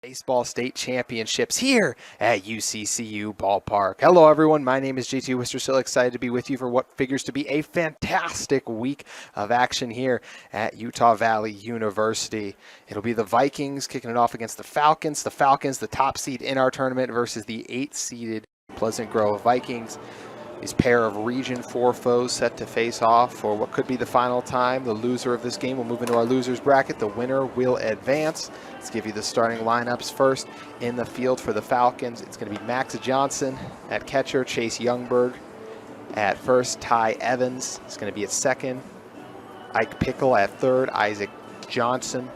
Baseball state championships here at UCCU Ballpark. Hello everyone, my name is JT Wister, still excited to be with you for what figures to be a fantastic week of action here at Utah Valley University. It'll be the Vikings kicking it off against the Falcons. The Falcons, the top seed in our tournament, versus the 8th-seeded Pleasant Grove Vikings. These pair of Region 4 foes set to face off for what could be the final time. The loser of this game will move into our losers bracket. The winner will advance. Let's give you the starting lineups first. In the field for the Falcons, it's going to be Max Johnson at catcher, Chase Youngberg at first, Ty Evans is going to be at second, Ike Pickle at third, Isaac Johnson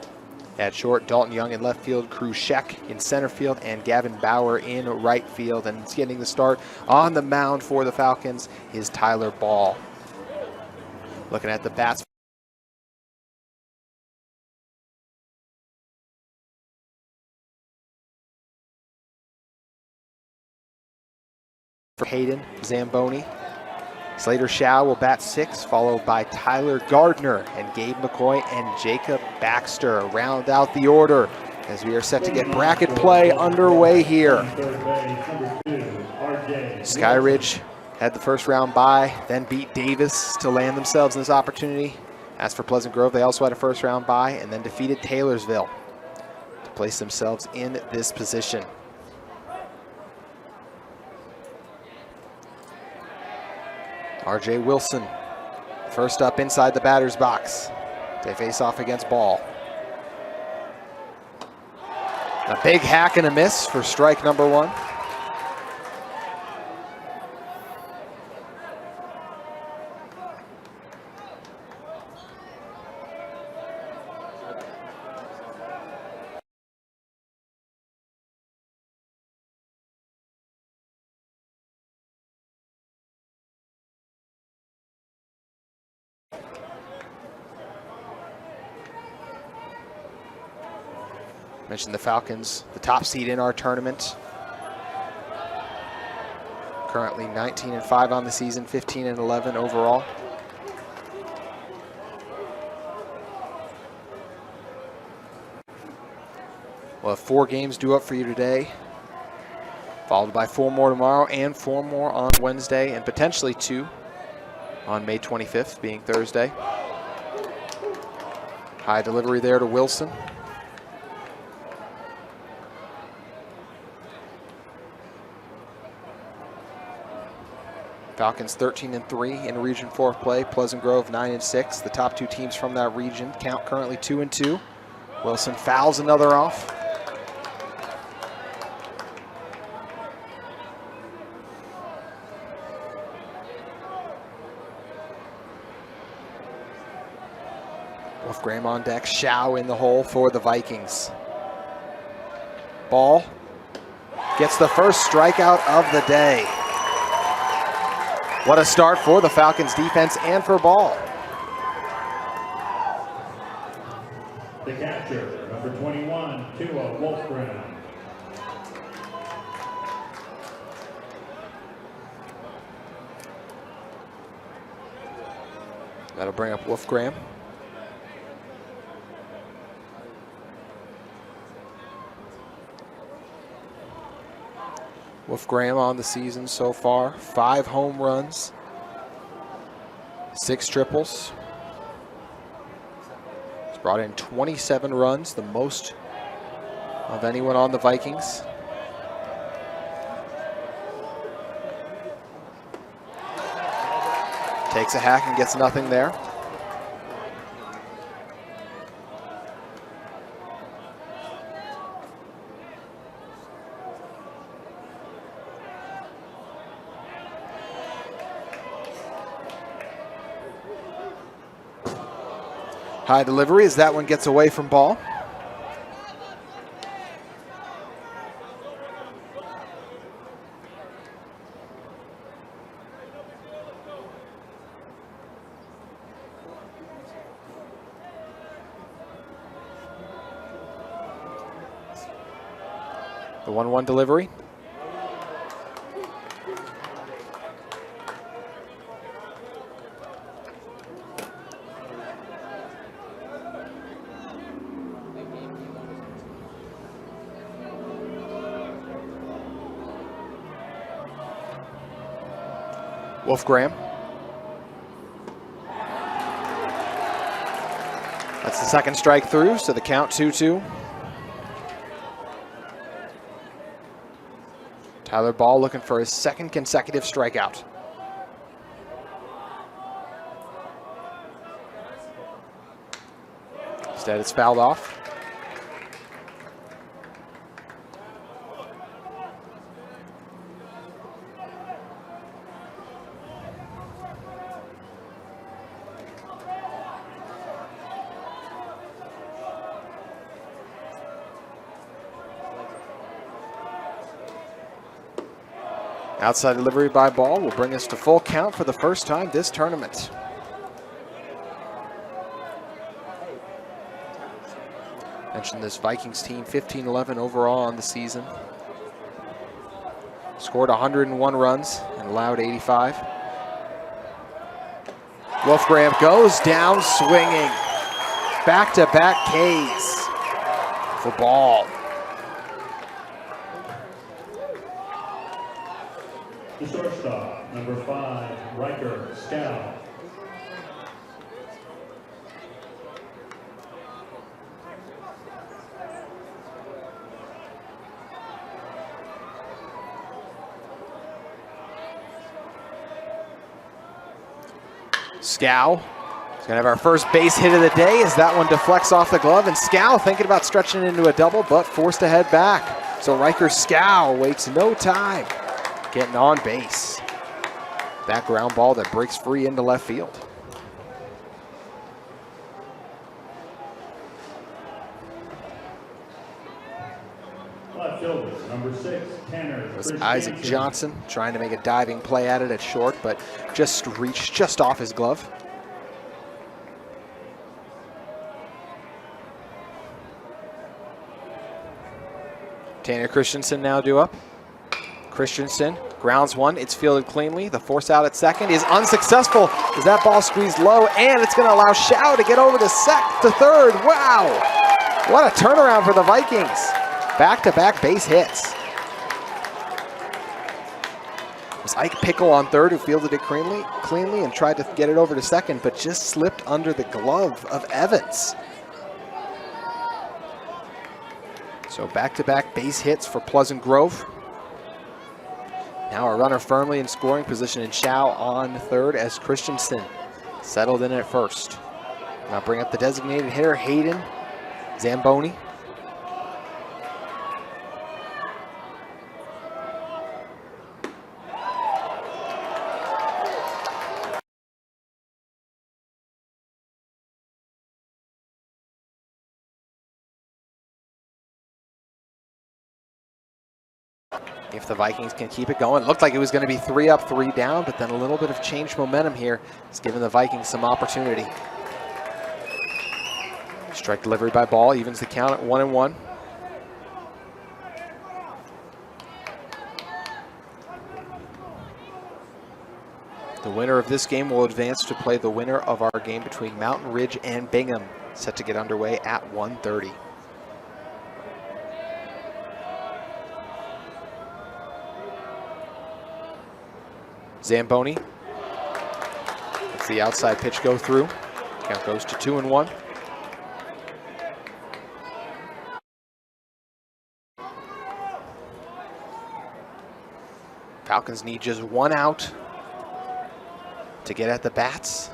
at short, Dalton Young in left field, Crew Sheck in center field, and Gavin Bauer in right field. And getting the start on the mound for the Falcons is Tyler Ball. Looking at the bats for Hayden Zamboni. Slater Shaw will bat 6, followed by Tyler Gardner and Gabe McCoy and Jacob Baxter round out the order as we are set to get bracket play underway here. Skyridge had the first round bye, then beat Davis to land themselves in this opportunity. As for Pleasant Grove, they also had a first round bye and then defeated Taylorsville to place themselves in this position. RJ Wilson, first up inside the batter's box. They face off against Ball. A big hack and a miss for strike number 1. Mentioned the Falcons, the top seed in our tournament. Currently 19-5 on the season, 15-11 overall. We'll have 4 games due up for you today, followed by 4 more tomorrow and 4 more on Wednesday, and potentially 2 on May 25th, being Thursday. High delivery there to Wilson. Falcons 13-3 in Region 4 play. Pleasant Grove 9-6. The top 2 teams from that region count currently 2-2. Wilson fouls another off. Wolfgram on deck. Shao in the hole for the Vikings. Ball gets the first strikeout of the day. What a start for the Falcons defense and for Ball. The catcher, number 21, Tua Wolfgram. That'll bring up Wolfgram. Wolfgram on the season so far, 5 home runs, 6 triples. He's brought in 27 runs, the most of anyone on the Vikings. Takes a hack and gets nothing there. High delivery as that one gets away from Ball. The 1-1 delivery. Wolfgram. That's the second strike through, so the count 2-2. Tyler Ball looking for his second consecutive strikeout. Instead, it's fouled off. Outside delivery by Ball will bring us to full count for the first time this tournament. Mentioned this Vikings team 15-11 overall on the season. Scored 101 runs and allowed 85. Wolfgram goes down swinging. Back-to-back Ks for Ball. The shortstop, number 5, Riker Scow. Scow is going to have our first base hit of the day as that one deflects off the glove, and Scow thinking about stretching into a double, but forced to head back. So Riker Scow waits no time getting on base. That ground ball that breaks free into left field. Left fielder, number 6, Tanner. It was Isaac Johnson trying to make a diving play at it at short, but just reached just off his glove. Tanner Christensen now due up. Christensen grounds one, it's fielded cleanly. The force out at second is unsuccessful as that ball squeezed low, and it's going to allow Shao to get over to third. Wow, what a turnaround for the Vikings. Back-to-back base hits. It was Ike Pickle on third who fielded it cleanly and tried to get it over to second, but just slipped under the glove of Evans. So back-to-back base hits for Pleasant Grove. Now a runner firmly in scoring position in Shao on third as Christensen settled in at first. Now bring up the designated hitter, Hayden Zamboni. If the Vikings can keep it going. It looked like it was going to be 3 up, 3 down, but then a little bit of changed momentum here has given the Vikings some opportunity. Strike delivery by Ball evens the count at 1-1. The winner of this game will advance to play the winner of our game between Mountain Ridge and Bingham, set to get underway at 1:30. Zamboni. It's the outside pitch go through. Count goes to 2-1. Falcons need just 1 out to get at the bats.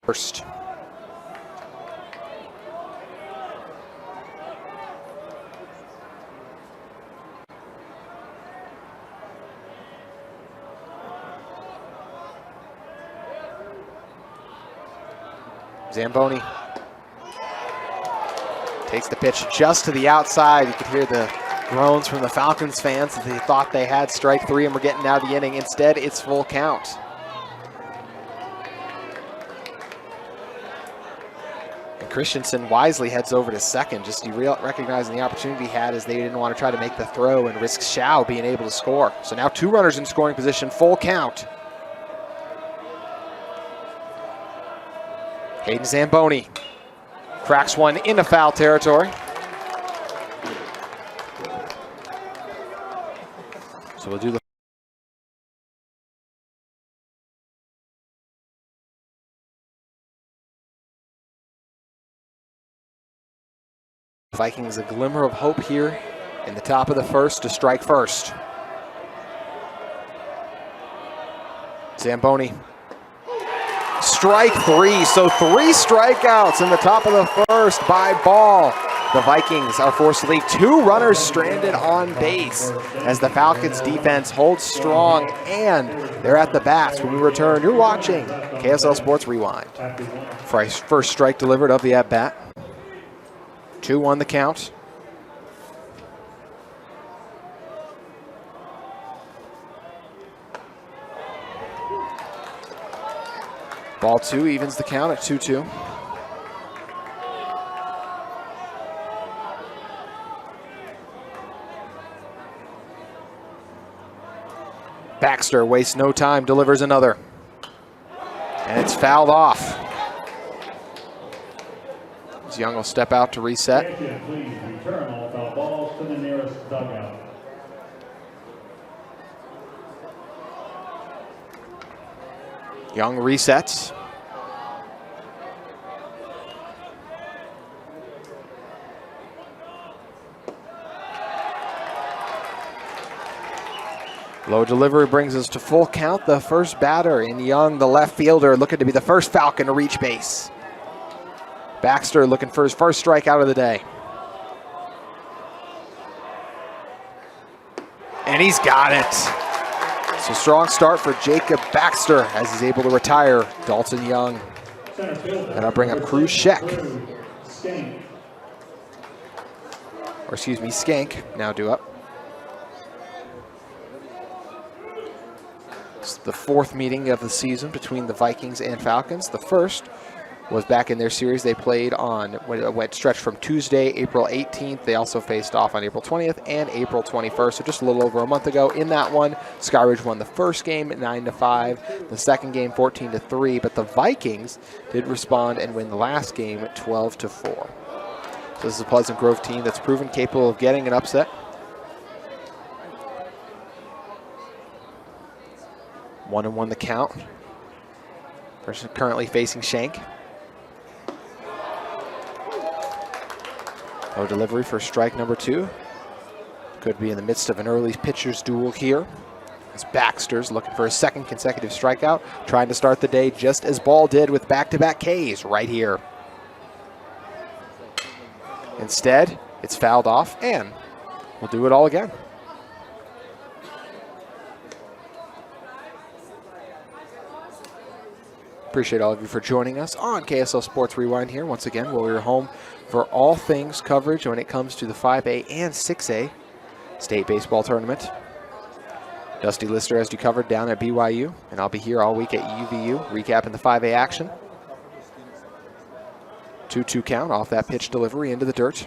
First. Zamboni takes the pitch just to the outside. You could hear the groans from the Falcons fans as they thought they had strike 3 and were getting out of the inning. Instead, it's full count. Christensen wisely heads over to second, just recognizing the opportunity he had as they didn't want to try to make the throw and risk Shao being able to score. So now 2 runners in scoring position, full count. Hayden Zamboni cracks one into foul territory. So we'll do the Vikings a glimmer of hope here in the top of the first to strike first. Zamboni. Strike three, so 3 strikeouts in the top of the first by Ball. The Vikings are forced to leave 2 runners stranded on base as the Falcons defense holds strong, and they're at the bats. When we return, you're watching KSL Sports Rewind. First strike delivered of the at-bat. 2-1 the count. Ball 2 evens the count at 2-2. Baxter wastes no time, delivers another. And it's fouled off. As Young will step out to reset. Please return all foul balls to the nearest dugout. Young resets. Low delivery brings us to full count. The first batter in Young, the left fielder, looking to be the first Falcon to reach base. Baxter looking for his first strikeout of the day. And he's got it. So strong start for Jacob Baxter as he's able to retire Dalton Young. And I'll bring up Cruz Sheck. Or excuse me, Skank now due up. It's the 4th meeting of the season between the Vikings and Falcons. The first was back in their series they played on, when it went stretched from Tuesday, April 18th. They also faced off on April 20th and April 21st, so just a little over a month ago. In that one, Skyridge won the first game 9-5, the second game 14-3, but the Vikings did respond and win the last game 12-4. So this is a Pleasant Grove team that's proven capable of getting an upset. 1-1 the count. Person currently facing Shank. No delivery for strike number 2. Could be in the midst of an early pitcher's duel here. As Baxter's looking for a second consecutive strikeout, trying to start the day just as Ball did with back-to-back Ks right here. Instead, it's fouled off, and we'll do it all again. Appreciate all of you for joining us on KSL Sports Rewind here. Once again, we're home for all things coverage when it comes to the 5A and 6A state baseball tournament. Dusty Lister has you covered down at BYU, and I'll be here all week at UVU, recapping the 5A action. 2-2 count off that pitch delivery into the dirt.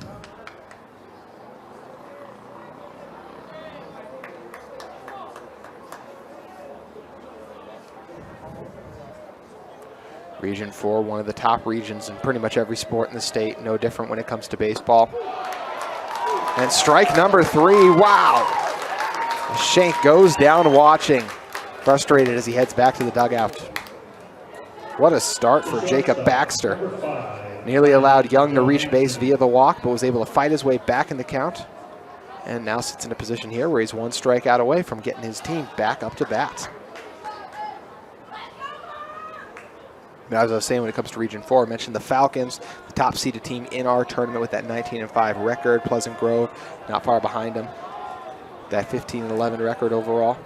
Region 4, one of the top regions in pretty much every sport in the state. No different when it comes to baseball. And strike number 3, wow! Shank goes down watching, frustrated as he heads back to the dugout. What a start for Jacob Baxter. Nearly allowed Young to reach base via the walk, but was able to fight his way back in the count. And now sits in a position here where he's 1 strikeout away from getting his team back up to bat. Now, as I was saying, when it comes to Region 4, I mentioned the Falcons, the top seeded team in our tournament with that 19-5 record. Pleasant Grove not far behind them. That 15-11 record overall.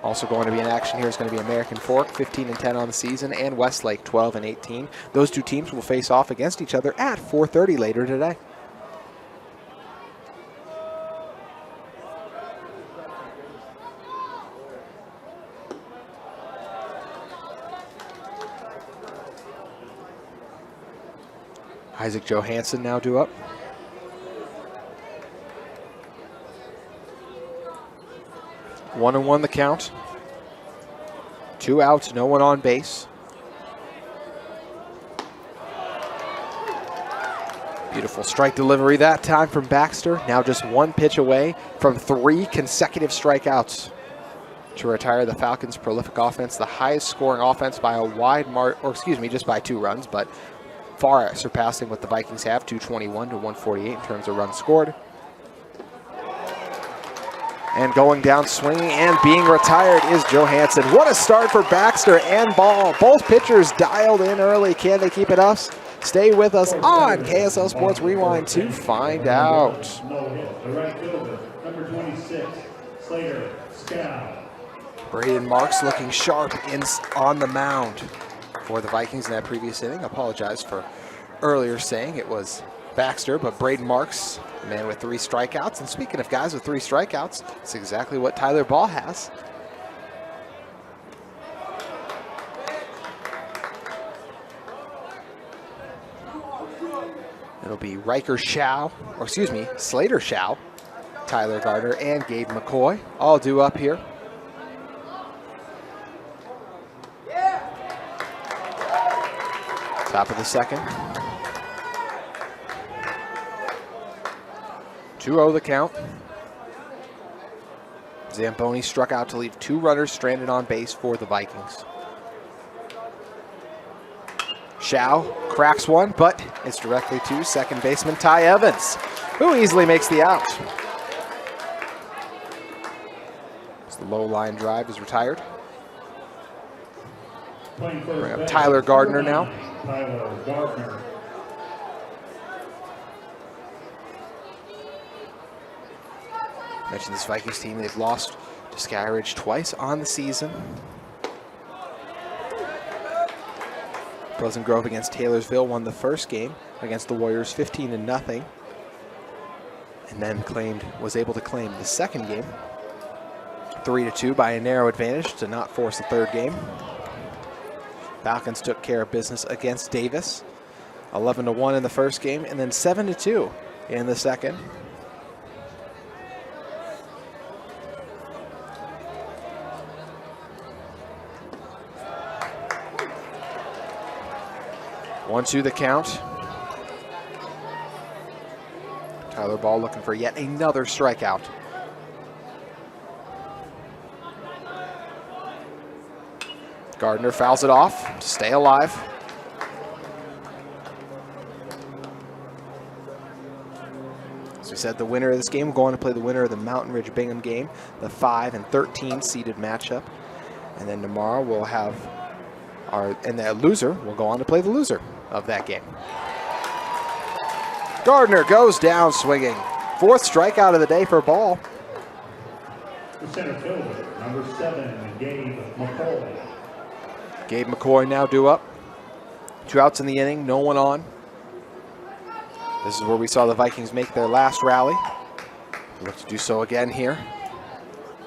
Also going to be in action here is going to be American Fork, 15-10 on the season, and Westlake, 12-18. Those 2 teams will face off against each other at 4:30 later today. Isaac Johansson now due up. One the count. 2 outs, no one on base. Beautiful strike delivery that time from Baxter. Now just one pitch away from 3 consecutive strikeouts to retire the Falcons' prolific offense, the highest scoring offense by a wide margin, or excuse me, just by 2 runs, but far surpassing what the Vikings have, 221 to 148 in terms of runs scored. And going down swinging and being retired is Johansson. What a start for Baxter and Ball. Both pitchers dialed in early. Can they keep it up? Stay with us on KSL Sports Rewind to find out. No hit. The right fielder, number 26, Slater Scow. Braden Marks looking sharp on the mound for the Vikings in that previous inning. Apologize for earlier saying it was Baxter, but Braden Marks, a man with 3 strikeouts. And speaking of guys with 3 strikeouts, it's exactly what Tyler Ball has. It'll be Slater Shaw, Tyler Gardner, and Gabe McCoy all due up here. Top of the second. 2-0 the count. Zamboni struck out to leave 2 runners stranded on base for the Vikings. Shao cracks one, but it's directly to second baseman Ty Evans, who easily makes the out. As the low line drive is retired. Bring up Tyler Gardner now. Tyler Gardner. Mentioned this Vikings team, they've lost to Skyridge twice on the season. Pleasant Grove against Taylorsville won the first game against the Warriors 15-0, and then was able to claim the second game 3-2 by a narrow advantage to not force the third game. Falcons took care of business against Davis, 11-1 in the first game, and then 7-2 in the second. One, 2 the count. Tyler Ball looking for yet another strikeout. Gardner fouls it off to stay alive. As we said, the winner of this game will go on to play the winner of the Mountain Ridge Bingham game, the 5 and 13 seeded matchup. And then tomorrow we'll have the loser will go on to play the loser of that game. Gardner goes down swinging. 4th strikeout of the day for Ball. The center fielder, number 7, Gabe McCoy. Gabe McCoy now due up. 2 outs in the inning, no one on. This is where we saw the Vikings make their last rally. Look to do so again here.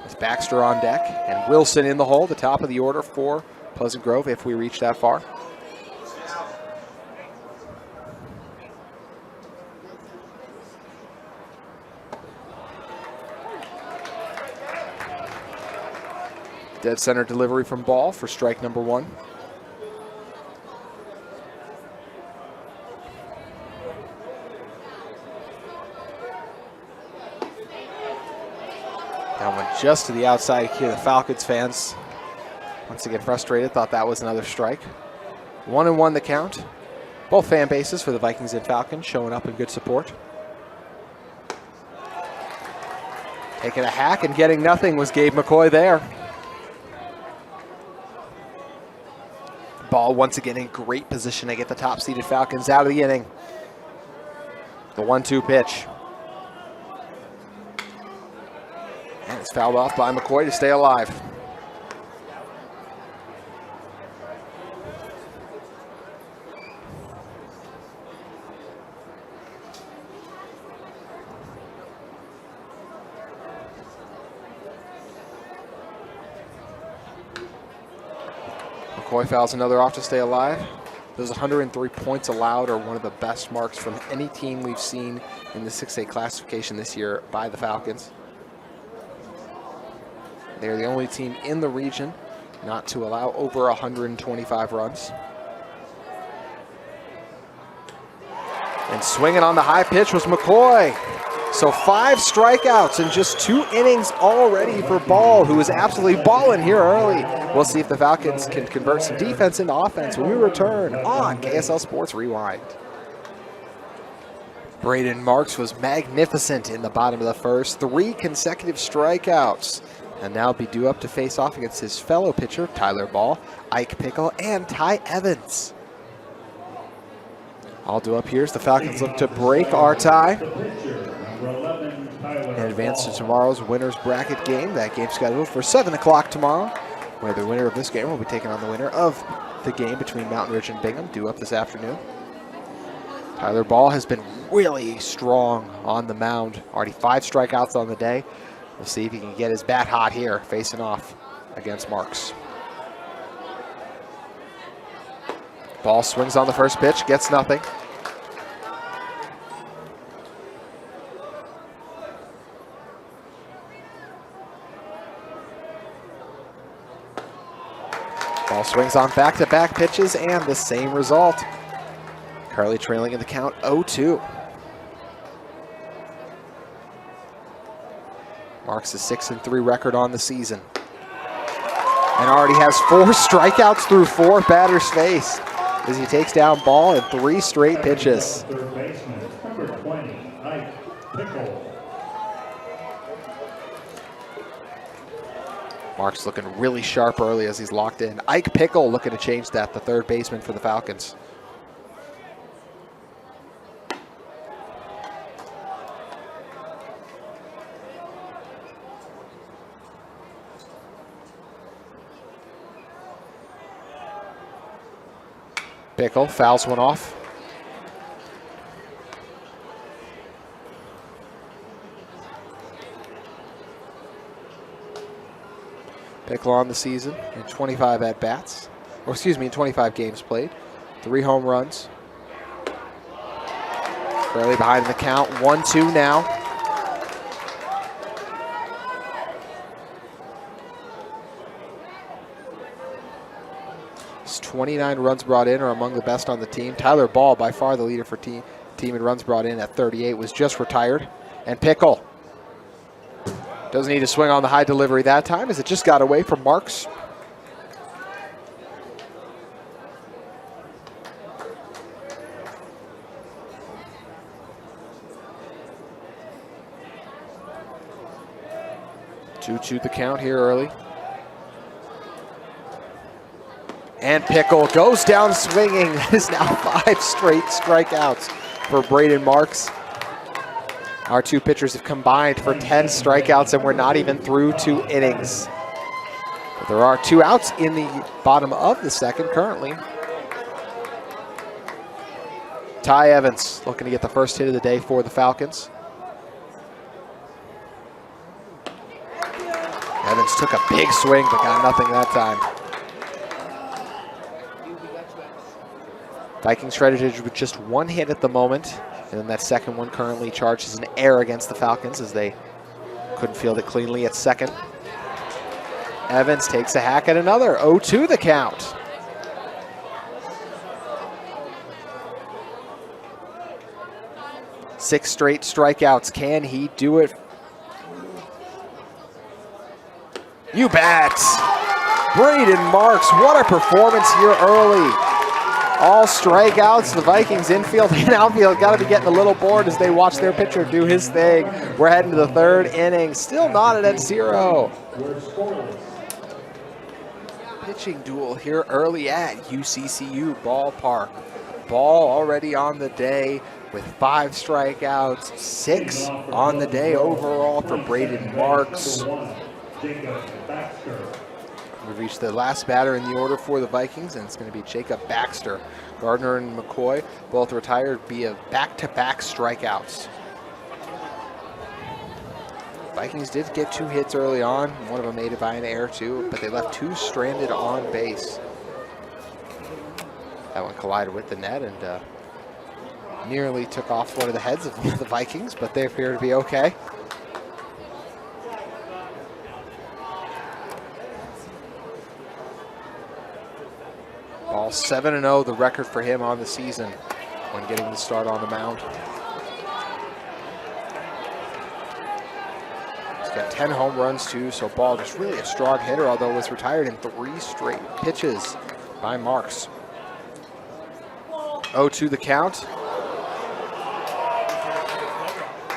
With Baxter on deck and Wilson in the hole, the top of the order for Pleasant Grove if we reach that far. Dead center delivery from Ball for strike number 1. That one just to the outside here. The Falcons fans, once again frustrated, thought that was another strike. 1-1 the count. Both fan bases for the Vikings and Falcons showing up in good support. Taking a hack and getting nothing was Gabe McCoy there. Ball once again in great position to get the top-seeded Falcons out of the inning. The 1-2 pitch. And it's fouled off by McCoy to stay alive. McCoy fouls another off to stay alive. Those 103 points allowed are one of the best marks from any team we've seen in the 6A classification this year by the Falcons. They're the only team in the region not to allow over 125 runs. And swinging on the high pitch was McCoy. So 5 strikeouts in just 2 innings already for Ball, who is absolutely balling here early. We'll see if the Falcons can convert some defense into offense when we return on KSL Sports Rewind. Braden Marks was magnificent in the bottom of the first. 3 consecutive strikeouts. And now be due up to face off against his fellow pitcher, Tyler Ball, Ike Pickle, and Ty Evans. All due up here as the Falcons look to break our tie and advance to tomorrow's winner's bracket game. That game scheduled for 7 o'clock tomorrow, where the winner of this game will be taking on the winner of the game between Mountain Ridge and Bingham, due up this afternoon. Tyler Ball has been really strong on the mound. Already 5 strikeouts on the day. We'll see if he can get his bat hot here, facing off against Marks. Ball swings on the first pitch, gets nothing. Ball swings on back-to-back pitches and the same result. Curly trailing in the count 0-2. Marks a 6-3 record on the season. And already has 4 strikeouts through 4 batters faced as he takes down Ball in 3 straight pitches. Third baseman, number 20, Ike Pickle. Marks looking really sharp early as he's locked in. Ike Pickle looking to change that, the third baseman for the Falcons. Pickle fouls one off. Pickle on the season in 25 at-bats, or excuse me, in 25 games played. 3 home runs. Fairly behind in the count, 1-2 now. His 29 runs brought in are among the best on the team. Tyler Ball, by far the leader for team in runs brought in at 38, was just retired. And Pickle doesn't need to swing on the high delivery that time as it just got away from Marks. Two the count here early. And Pickle goes down swinging. That is now 5 straight strikeouts for Braden Marks. Our 2 pitchers have combined for 10 strikeouts, and we're not even through 2 innings. But there are 2 outs in the bottom of the second currently. Ty Evans looking to get the first hit of the day for the Falcons. Evans took a big swing, but got nothing that time. Vikings credited with just 1 hit at the moment. And then that second one currently charged as an error against the Falcons as they couldn't field it cleanly at second. Evans takes a hack at another. 0-2 the count. Six straight strikeouts. Can he do it? You bet. Braden Marks, what a performance here early. All strikeouts. The Vikings infield and outfield got to be getting a little bored as they watch their pitcher do his thing. We're heading to the 3rd inning. Still knotted at 0. Pitching duel here early at UCCU Ballpark. Ball already on the day with 5 strikeouts, 6 on the day overall for Braden Marks. We've reached the last batter in the order for the Vikings, and it's going to be Jacob Baxter. Gardner and McCoy both retired via back-to-back strikeouts. Vikings did get 2 hits early on. One of them made it by an error too, but they left 2 stranded on base. That one collided with the net and nearly took off one of the heads of one of the Vikings, but they appear to be okay. Ball 7-0, the record for him on the season. when getting the start on the mound. He's got 10 home runs too, so Ball just really a strong hitter, although was retired in 3 straight pitches by Marks. 0-2 the count.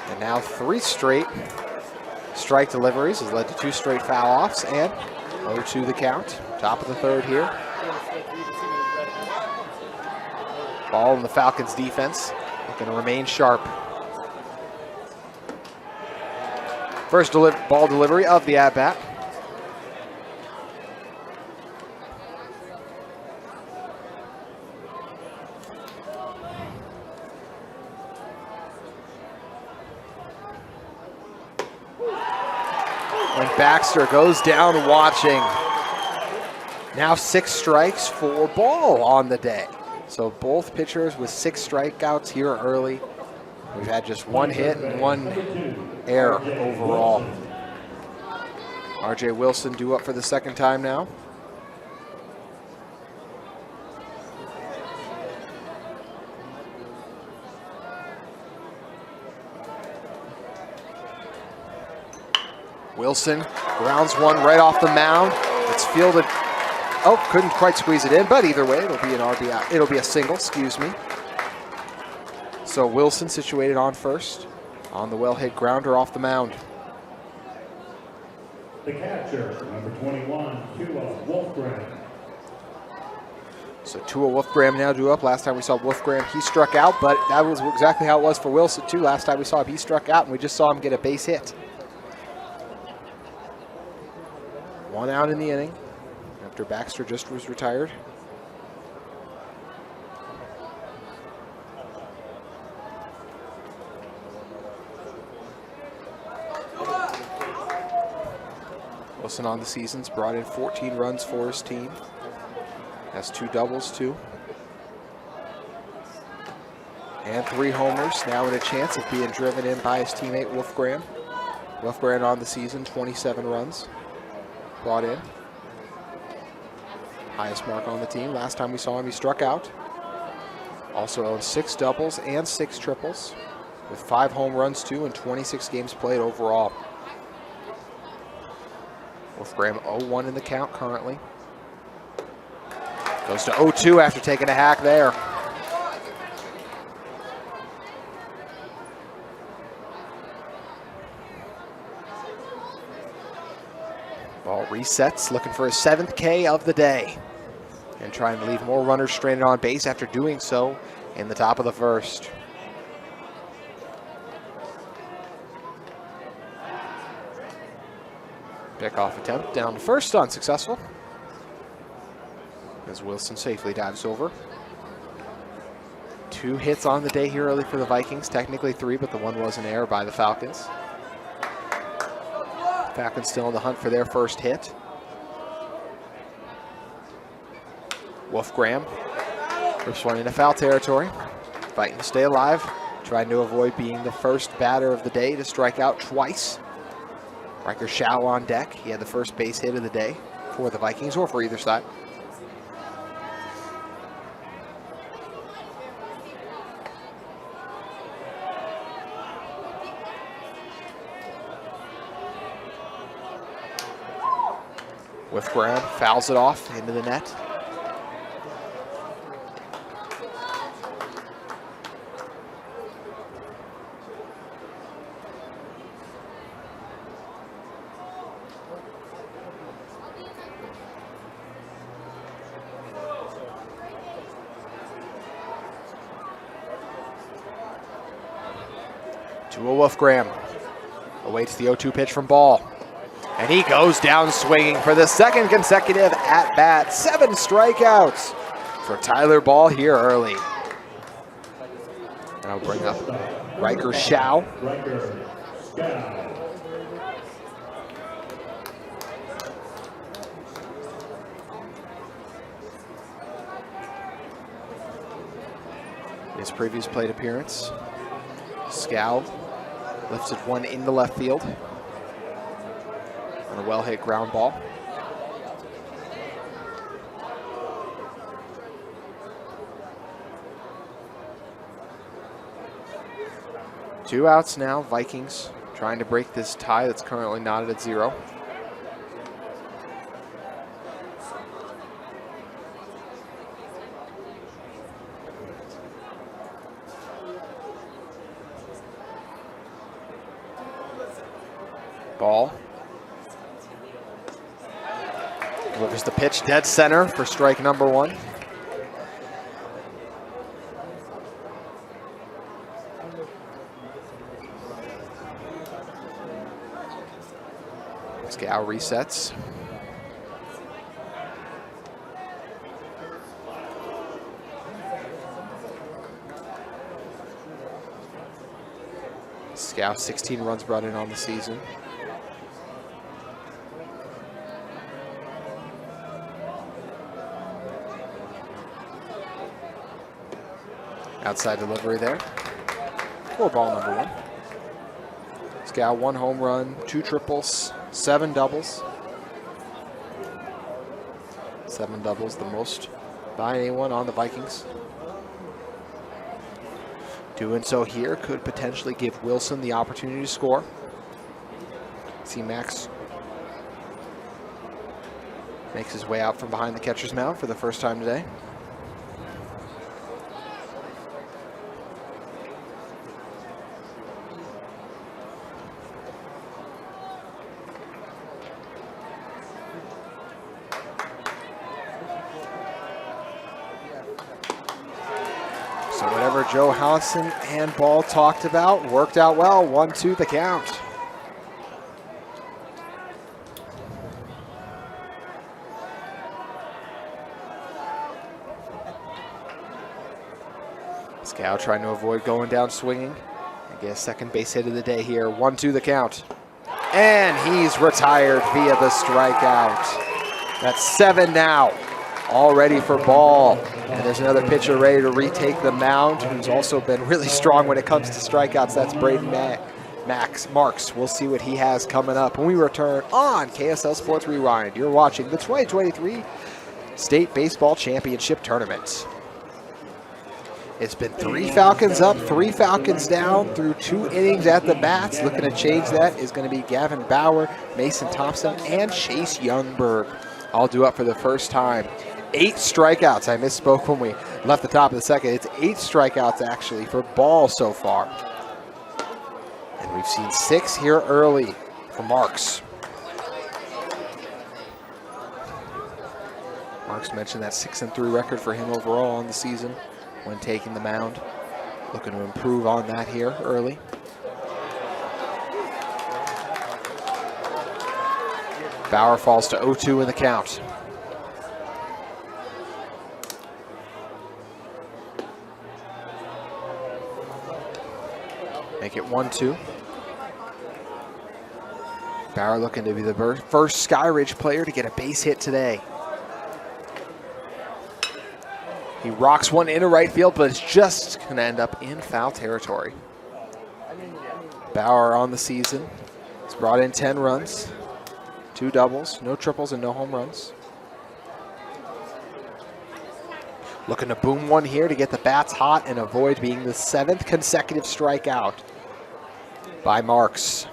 And now 3 straight strike deliveries has led to 2 straight foul offs, and 0-2 the count. Top of the 3rd here. Ball in the Falcons defense, looking to remain sharp. First ball delivery of the at-bat. And Baxter goes down watching. Now 6 strikes for Ball on the day. So both pitchers with 6 strikeouts here early. We've had just 1 hit and 1 error overall. RJ Wilson due up for the 2nd time now. Wilson grounds one right off the mound. It's fielded. Oh, couldn't quite squeeze it in, but either way, it'll be an RBI. It'll be a single, excuse me. So Wilson situated on first on the well-hit grounder off the mound. The catcher, number 21, Tua Wolfgram. So Tua Wolfgram now due up. Last time we saw Wolfgram, he struck out, but that was exactly how it was for Wilson too. Last time we saw him, he struck out, and we just saw him get a base hit. 1 out in the inning after Baxter just was retired. Wilson on the season's brought in 14 runs for his team. Has 2 doubles too. And 3 homers, now in a chance of being driven in by his teammate Wolfgram. Wolfgram on the season, 27 runs brought in. Highest mark on the team. Last time we saw him, he struck out. Also owns 6 doubles and 6 triples with 5 home runs too and 26 games played overall. Wolfgram 0-1 in the count currently. Goes to 0-2 after taking a hack there. Ball resets, looking for his 7th K of the day. And trying to leave more runners stranded on base after doing so in the top of the 1st. Pickoff attempt down to first, unsuccessful. As Wilson safely dives over. 2 hits on the day here early for the Vikings. Technically 3, but the one was an error by the Falcons. Falcons still in the hunt for their first hit. Wolfgram rips one into foul territory. Fighting to stay alive. Trying to avoid being the first batter of the day to strike out twice. Riker Schau on deck. He had the first base hit of the day for the Vikings or for either side. Wolfgram fouls it off into the net. Wolfgram awaits the 0-2 pitch from Ball. And he goes down swinging for the 2nd consecutive at-bat. 7 strikeouts for Tyler Ball here early. And I'll bring up Riker Schau. His previous plate appearance, Schau lifted one in the left field on a well-hit ground ball. 2 outs now, Vikings trying to break this tie that's currently knotted at 0. Ball. Delivers the pitch dead center for strike number 1. Scow resets. Scow 16 runs brought in on the season. Outside delivery there. For ball number 1. Scow 1 home run, 2 triples, 7 doubles. 7 doubles, the most by anyone on the Vikings. Doing so here could potentially give Wilson the opportunity to score. See Max makes his way out from behind the catcher's mound for the first time today. So whatever Joe Hallison and Ball talked about worked out well. 1-2 the count. Scow trying to avoid going down swinging. I guess second base hit of the day here. 1-2 the count. And he's retired via the strikeout. That's 7 now. All ready for Ball. And there's another pitcher ready to retake the mound, who's also been really strong when it comes to strikeouts. That's Braden Marks. We'll see what he has coming up when we return on KSL Sports Rewind. You're watching the 2023 State Baseball Championship Tournament. It's been 3 Falcons up, 3 Falcons down through 2 innings at the bats. Looking to change that is going to be Gavin Bauer, Mason Thompson, and Chase Youngberg. All due up for the first time. 8 strikeouts. I misspoke when we left the top of the second. It's 8 strikeouts actually for Ball so far. And we've seen 6 here early for Marks. Marks mentioned that 6-3 record for him overall on the season when taking the mound. Looking to improve on that here early. Bauer falls to 0-2 in the count. Make it 1-2. Bauer looking to be the first Skyridge player to get a base hit today. He rocks one into right field, but it's just going to end up in foul territory. Bauer on the season. He's brought in 10 runs, 2 doubles, no triples, and no home runs. Looking to boom one here to get the bats hot and avoid being the 7th consecutive strikeout by Marks.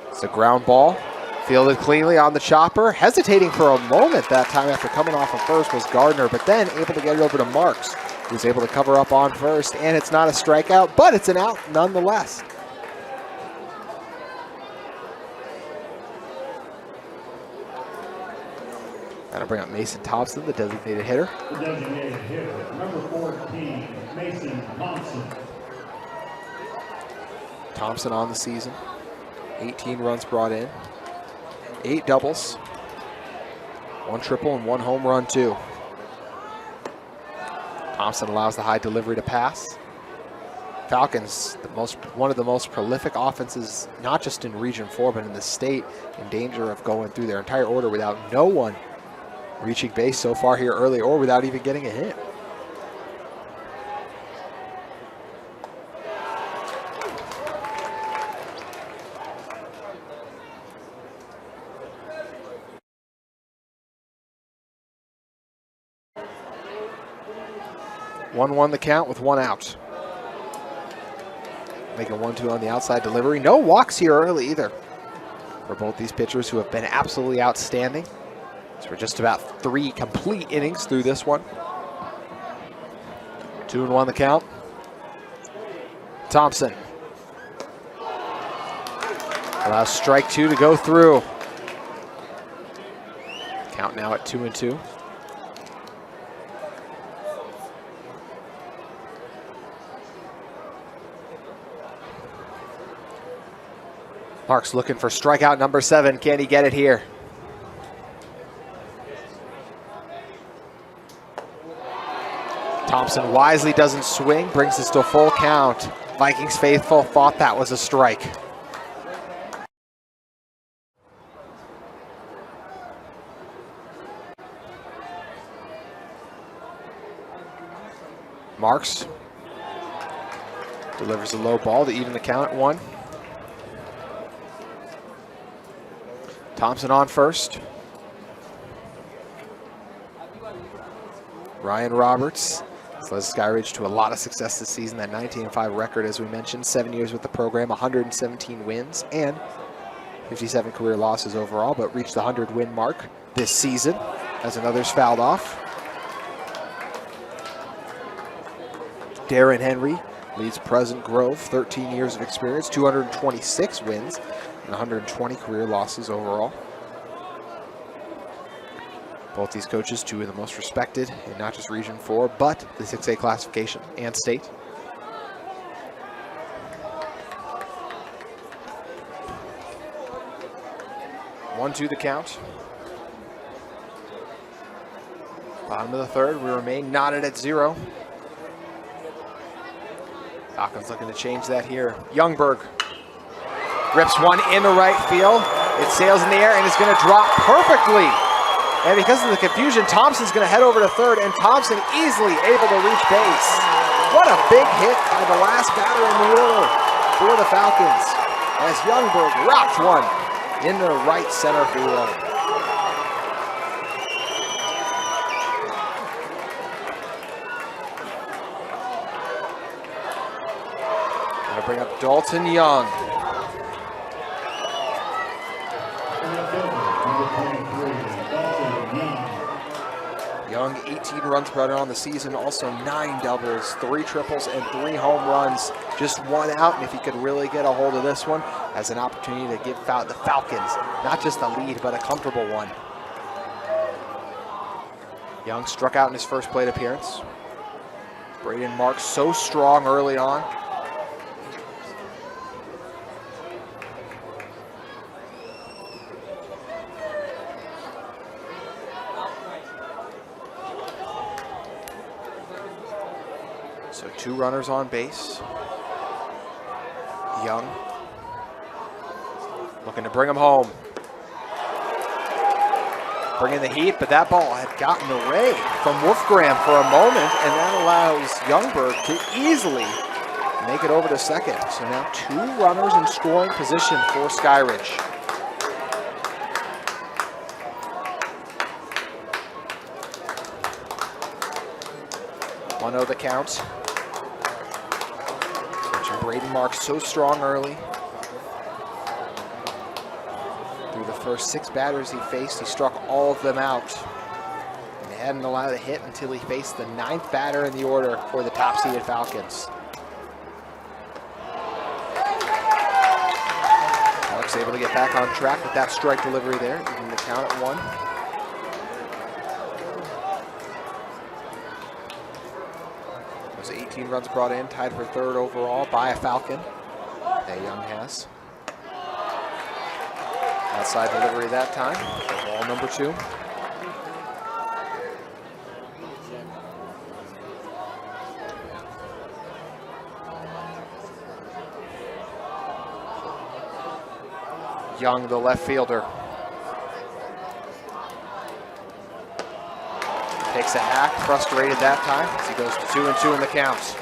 It's a ground ball. Fielded cleanly on the chopper. Hesitating for a moment that time after coming off of first was Gardner, but then able to get it over to Marks, who's able to cover up on first. And it's not a strikeout, but it's an out nonetheless. That'll bring up Mason Thompson, the designated hitter. The designated hitter, number 14, Mason Thompson. Thompson on the season. 18 runs brought in. 8 doubles. 1 triple and 1 home run too. Thompson allows the high delivery to pass. Falcons, one of the most prolific offenses, not just in Region 4, but in the state, in danger of going through their entire order without no one reaching base so far here early or without even getting a hit. One the count with 1 out. Making 1-2 on the outside delivery. No walks here early either for both these pitchers who have been absolutely outstanding. So we're just about 3 complete innings through this one. 2-1 the count. Thompson allows strike 2 to go through. Count now at 2-2. Marks looking for strikeout number 7. Can he get it here? Thompson wisely doesn't swing, brings this to a full count. Vikings faithful thought that was a strike. Marks delivers a low ball to even the count at 1. Thompson on first. Ryan Roberts has led Skyridge to a lot of success this season. That 19-5 record, as we mentioned, 7 years with the program, 117 wins and 57 career losses overall, but reached the 100-win mark this season as another's fouled off. Darren Henry leads Pleasant Grove, 13 years of experience, 226 wins, and 120 career losses overall. Both these coaches, 2 of the most respected in not just Region 4, but the 6A classification and state. One, 2 the count. Bottom of the third, we remain knotted at 0. Falcons looking to change that here. Youngberg rips one in the right field. It sails in the air and is going to drop perfectly. And because of the confusion, Thompson's going to head over to third, and Thompson easily able to reach base. What a big hit by the last batter in the order for the Falcons, as Youngberg rocked one in the right center field. Going to bring up Dalton Young. Young, 18 runs brought in on the season, also 9 doubles, 3 triples, and 3 home runs. Just 1 out, and if he could really get a hold of this one, has an opportunity to give the Falcons not just a lead, but a comfortable one. Young struck out in his first plate appearance. Braden Marks so strong early on. So 2 runners on base. Young looking to bring him home. Bringing the heat, but that ball had gotten away from Wolfgram for a moment, and that allows Youngberg to easily make it over to second. So now 2 runners in scoring position for Skyridge. The count. Braden Marks so strong early. Through the first 6 batters he faced, he struck all of them out. And he hadn't allowed a hit until he faced the 9th batter in the order for the top-seeded Falcons. Marks able to get back on track with that strike delivery there, even the count at 1. Those 18 runs brought in, tied for 3rd overall by a Falcon that Young has. Outside delivery that time, ball number 2. Young, the left fielder. Takes a hack, frustrated that time as he goes to 2-2 in the count.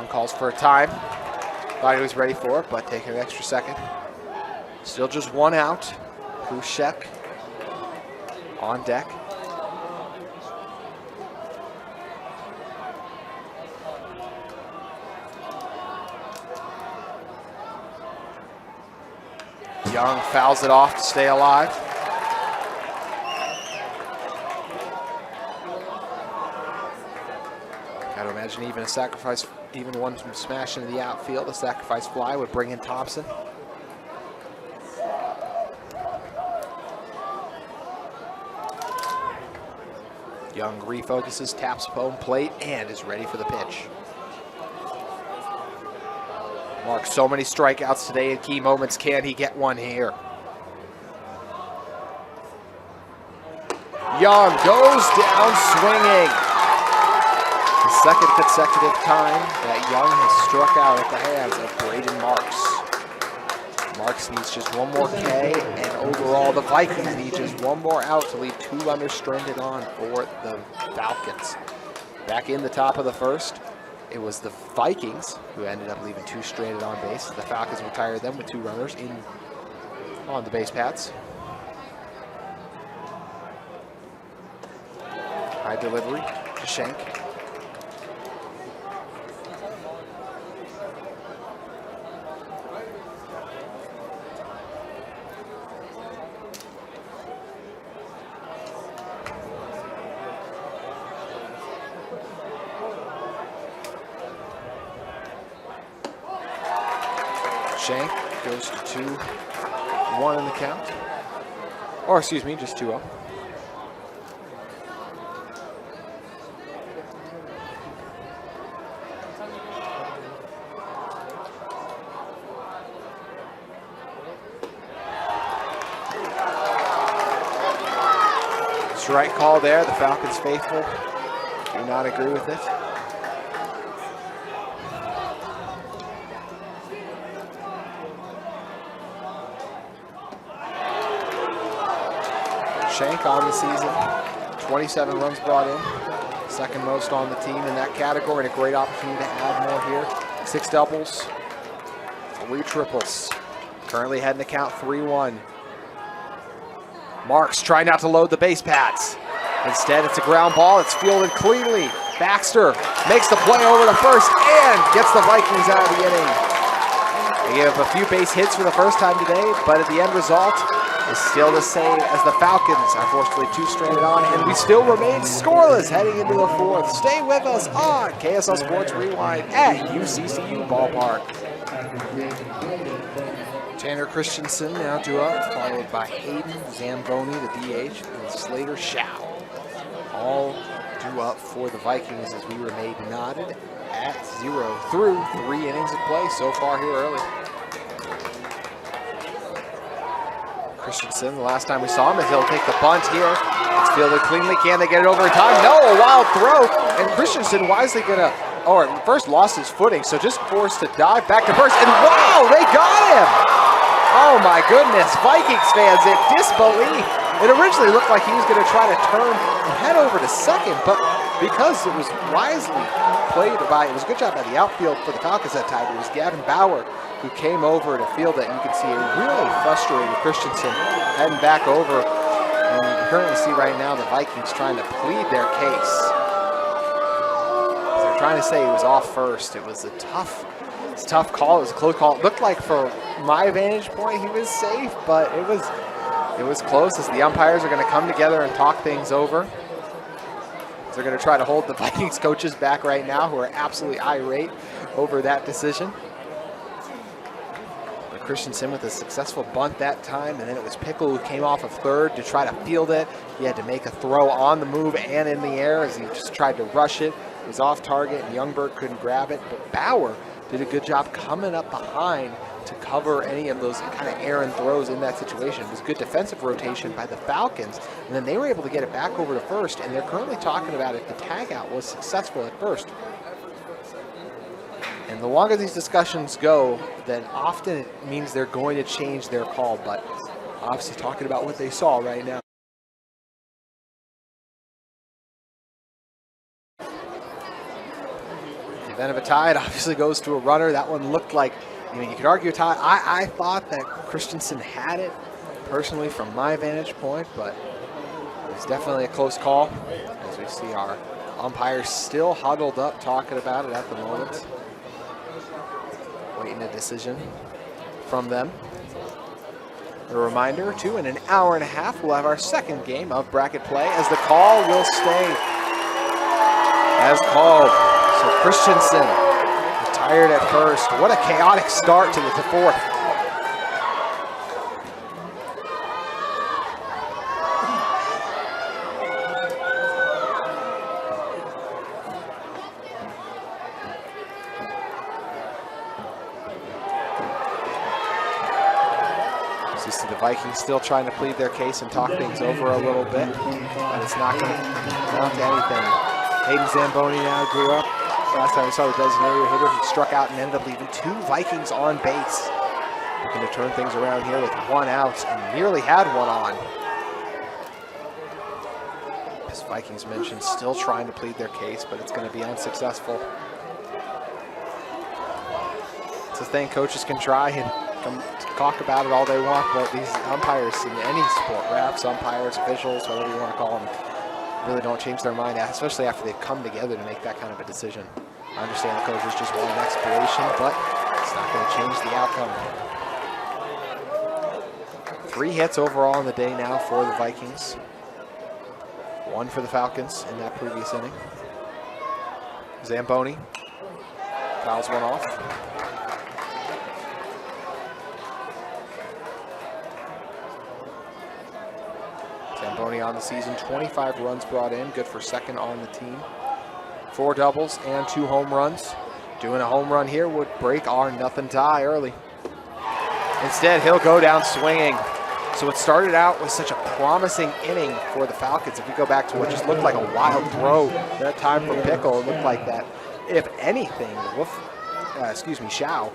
Young calls for a time. Thought he was ready for it, but taking an extra second. Still just one out. Kushek on deck. Young fouls it off to stay alive. Gotta imagine even a sacrifice, even one from smash into the outfield, a sacrifice fly would bring in Thompson. Young refocuses, taps home plate, and is ready for the pitch. Mark, so many strikeouts today in key moments. Can he get one here? Young goes down swinging. The second consecutive time that Young has struck out at the hands of Braden Marks. Marks needs just one more K, and overall the Vikings need just one more out to leave 2 runners stranded on for the Falcons. Back in the top of the first, it was the Vikings who ended up leaving 2 stranded on base. The Falcons retired them with 2 runners in on the base paths. High delivery to Shank. Shank goes to 2-1 in the count. Or excuse me, just 2-0. Strike call there. The Falcons faithful do not agree with it. Shank on the season, 27 runs brought in, second most on the team in that category, and a great opportunity to add more here. 6 doubles, 3 triples. Currently heading to count 3-1. Marks trying not to load the base paths. Instead, it's a ground ball. It's fielded cleanly. Baxter makes the play over to first and gets the Vikings out of the inning. They gave up a few base hits for the first time today, but at the end result is still the same as the Falcons are forced to leave 2 stranded on, and we still remain scoreless heading into the 4th. Stay with us on KSL Sports Rewind at UCCU Ballpark. Tanner Christensen now due up, followed by Hayden Zamboni, the DH, and Slater Shao. All due up for the Vikings as we remain knotted at 0 through 3 innings of play so far here early. Christensen, the last time we saw him, he'll take the bunt here. It's fielded cleanly. Can they get it over in time? No, a wild throw. And Christensen wisely gonna, first lost his footing, so just forced to dive back to first. And wow, they got him! Oh my goodness, Vikings fans in disbelief. It originally looked like he was gonna try to turn and head over to second, but because it was wisely played by, it was a good job by the outfield for the Falcons that time. It was Gavin Bauer who came over to field it. You can see a really frustrated Christensen heading back over. And you can currently see right now the Vikings trying to plead their case. They're trying to say he was off first. It was a tough call. It was a close call. It looked like from my vantage point he was safe, but it was close as the umpires are going to come together and talk things over. They're going to try to hold the Vikings coaches back right now, who are absolutely irate over that decision. But Christensen with a successful bunt that time, and then it was Pickle who came off of third to try to field it. He had to make a throw on the move and in the air as he just tried to rush it. It was off target, and Youngberg couldn't grab it, but Bauer did a good job coming up behind to cover any of those kind of errant throws in that situation. It was good defensive rotation by the Falcons, and then they were able to get it back over to first, and they're currently talking about if the tag out was successful at first. And the longer these discussions go, then often it means they're going to change their call, but obviously talking about what they saw right now. kind of a tie. It obviously goes to a runner. That one looked like, you could argue a tie. I thought that Christensen had it, personally, from my vantage point, but it's definitely a close call, as we see our umpires still huddled up talking about it at the moment. Waiting a decision from them. A reminder, too, in an hour and a half, we'll have our second game of bracket play, as the call will stay as called. So Christensen retired at first. What a chaotic start to the fourth. The Vikings still trying to plead their case and talk things over a little bit, but it's not going to amount to anything. Hayden Zamboni now grew up. Last time we saw the designated hitter, he struck out and ended up leaving 2 Vikings on base. Looking to turn things around here with 1 out, and nearly had 1 on. As Vikings mentioned, still trying to plead their case, but it's going to be unsuccessful. It's a thing coaches can try and come talk about it all they want, but these umpires in any sport, refs, umpires, officials, whatever you want to call them, really don't change their mind, especially after they've come together to make that kind of a decision. I understand the coaches just want an expiration, but it's not going to change the outcome. 3 hits overall in the day now for the Vikings. 1 for the Falcons in that previous inning. Zamboni fouls one off. Zamboni on the season, 25 runs brought in, good for second on the team. 4 doubles and 2 home runs. Doing a home run here would break our nothing tie early. Instead, he'll go down swinging. So it started out with such a promising inning for the Falcons. If you go back to what just looked like a wild throw that time for Pickle, it looked like that. If anything, Shao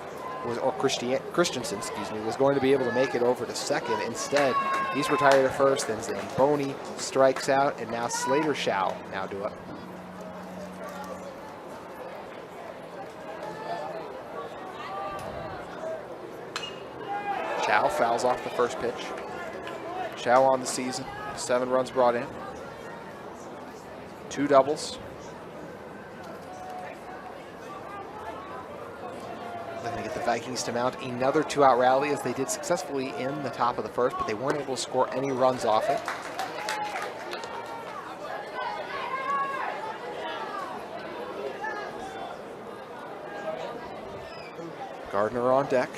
or Christensen, was going to be able to make it over to second. Instead, he's retired at first, then Zamboni strikes out, and now Slater Shao now do it. Shao fouls off the first pitch. Shao on the season, 7 runs brought in, 2 doubles. Looking to get the Vikings to mount another 2-out rally, as they did successfully in the top of the first, but they weren't able to score any runs off it. Gardner on deck.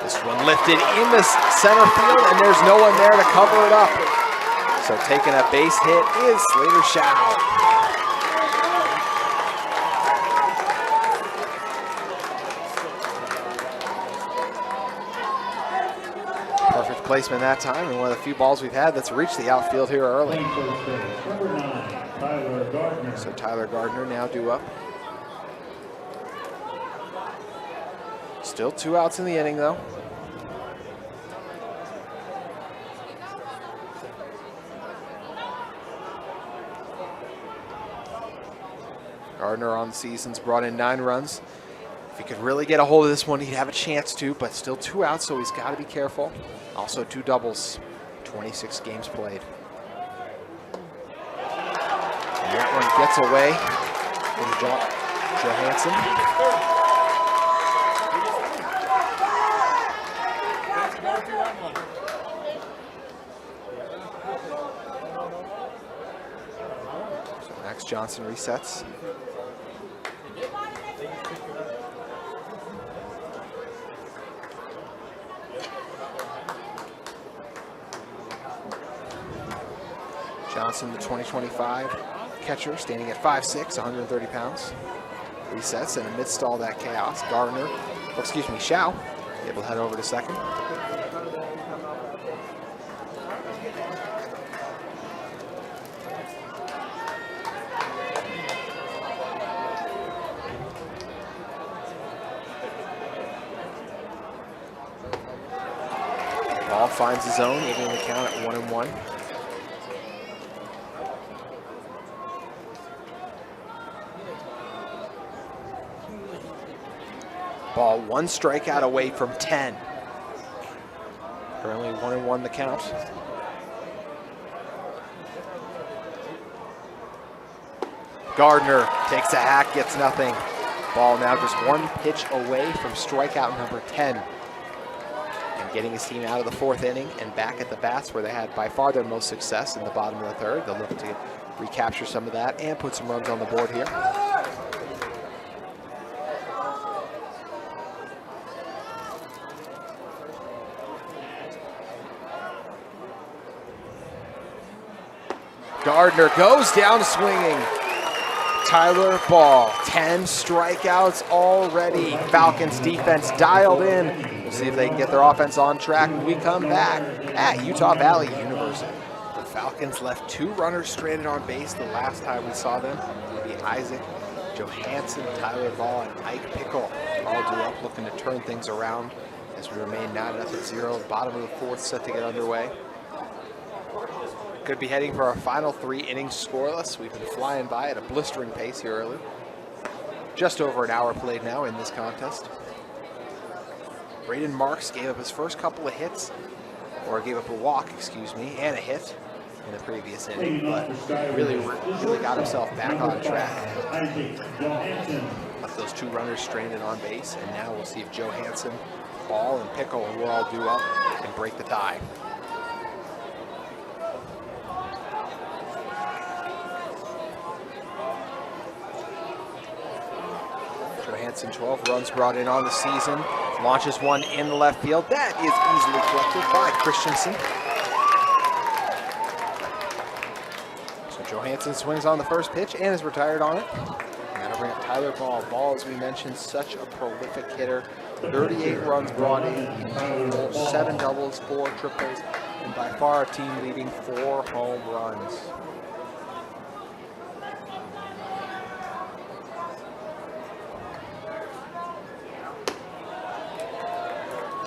This one lifted in the center field, and there's no one there to cover it up. So taking a base hit is Slater Shao. Perfect placement that time, and one of the few balls we've had that's reached the outfield here early. Number 9, Tyler Gardner. So Tyler Gardner now due up. Still 2 outs in the inning, though. Gardner on the season's brought in 9 runs. If he could really get a hold of this one, he'd have a chance to, but still 2 outs, so he's got to be careful. Also 2 doubles, 26 games played. And that one gets away from Johansson. So Max Johnson resets. Johnson, the 2025 catcher, standing at 5'6", 130 pounds. Resets, and amidst all that chaos, Shao, able to head over to second. Ball finds the zone, leaving the count at 1-1. Ball 1 strikeout away from 10. Currently 1-1 the count. Gardner takes a hack, gets nothing. Ball now just 1 pitch away from strikeout number 10. And getting his team out of the 4th inning and back at the bats where they had by far their most success in the bottom of the 3rd. They'll look to recapture some of that and put some runs on the board here. Gardner goes down swinging. Tyler Ball, 10 strikeouts already. Falcons defense dialed in. We'll see if they can get their offense on track when we come back at Utah Valley University. The Falcons left 2 runners stranded on base the last time we saw them. Maybe Isaac Johansson, Tyler Ball, and Ike Pickle all due up looking to turn things around as we remain 9-0. Bottom of the 4th set to get underway. Could be heading for our final 3 innings scoreless. We've been flying by at a blistering pace here early. Just over an hour played now in this contest. Braden Marks gave up his first couple of hits, or gave up a walk, excuse me, and a hit in the previous inning, but really got himself back on track. Left those 2 runners stranded on base, and now we'll see if Johansson, Ball, and Pickle will all do up and break the tie. Johansson, 12 runs brought in on the season. Launches one in the left field. That is easily collected by Christensen. So Johansson swings on the first pitch and is retired on it. Now to bring up Tyler Ball. Ball, as we mentioned, such a prolific hitter. 38 runs brought in, 7 doubles, 4 triples, and by far a team leading 4 home runs.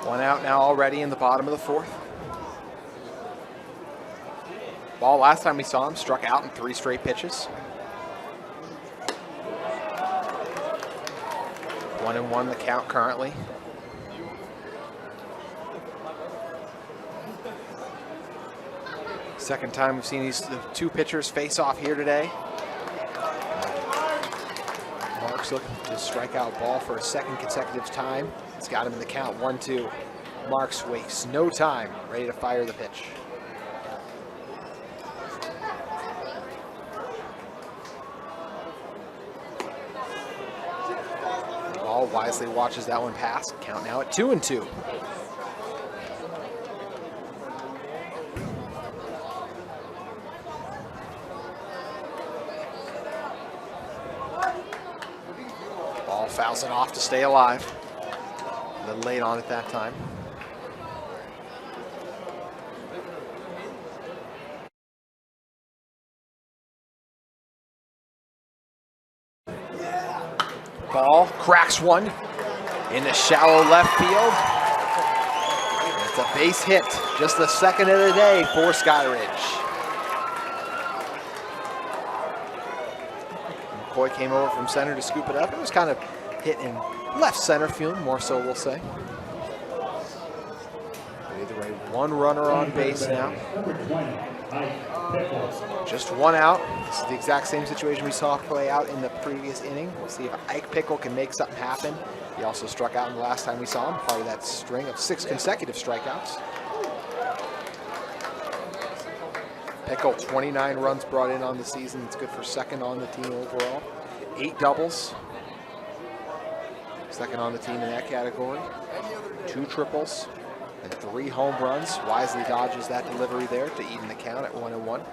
One out now already in the bottom of the 4th. Ball, last time we saw him, struck out in 3 straight pitches. 1-1 the count currently. Second time we've seen the 2 pitchers face off here today. Marks looking to strike out Ball for a 2nd consecutive time. He's got him in the count, 1-2. Marks wastes no time, ready to fire the pitch. Ball wisely watches that one pass. Count now at 2-2. Ball fouls it off to stay alive. A little late on at that time. Ball cracks one in the shallow left field. It's a base hit, just the 2nd of the day for Skyridge. McCoy came over from center to scoop it up. It was kind of hit in left center field, more so we'll say. Either way, 1 runner on base now. Just 1 out. This is the exact same situation we saw play out in the previous inning. We'll see if Ike Pickle can make something happen. He also struck out in the last time we saw him, part of that string of 6 consecutive strikeouts. Pickle, 29 runs brought in on the season. It's good for 2nd on the team overall. 8 doubles. 2nd on the team in that category. 2 triples and 3 home runs. Wisely dodges that delivery there to even the count at 1-1.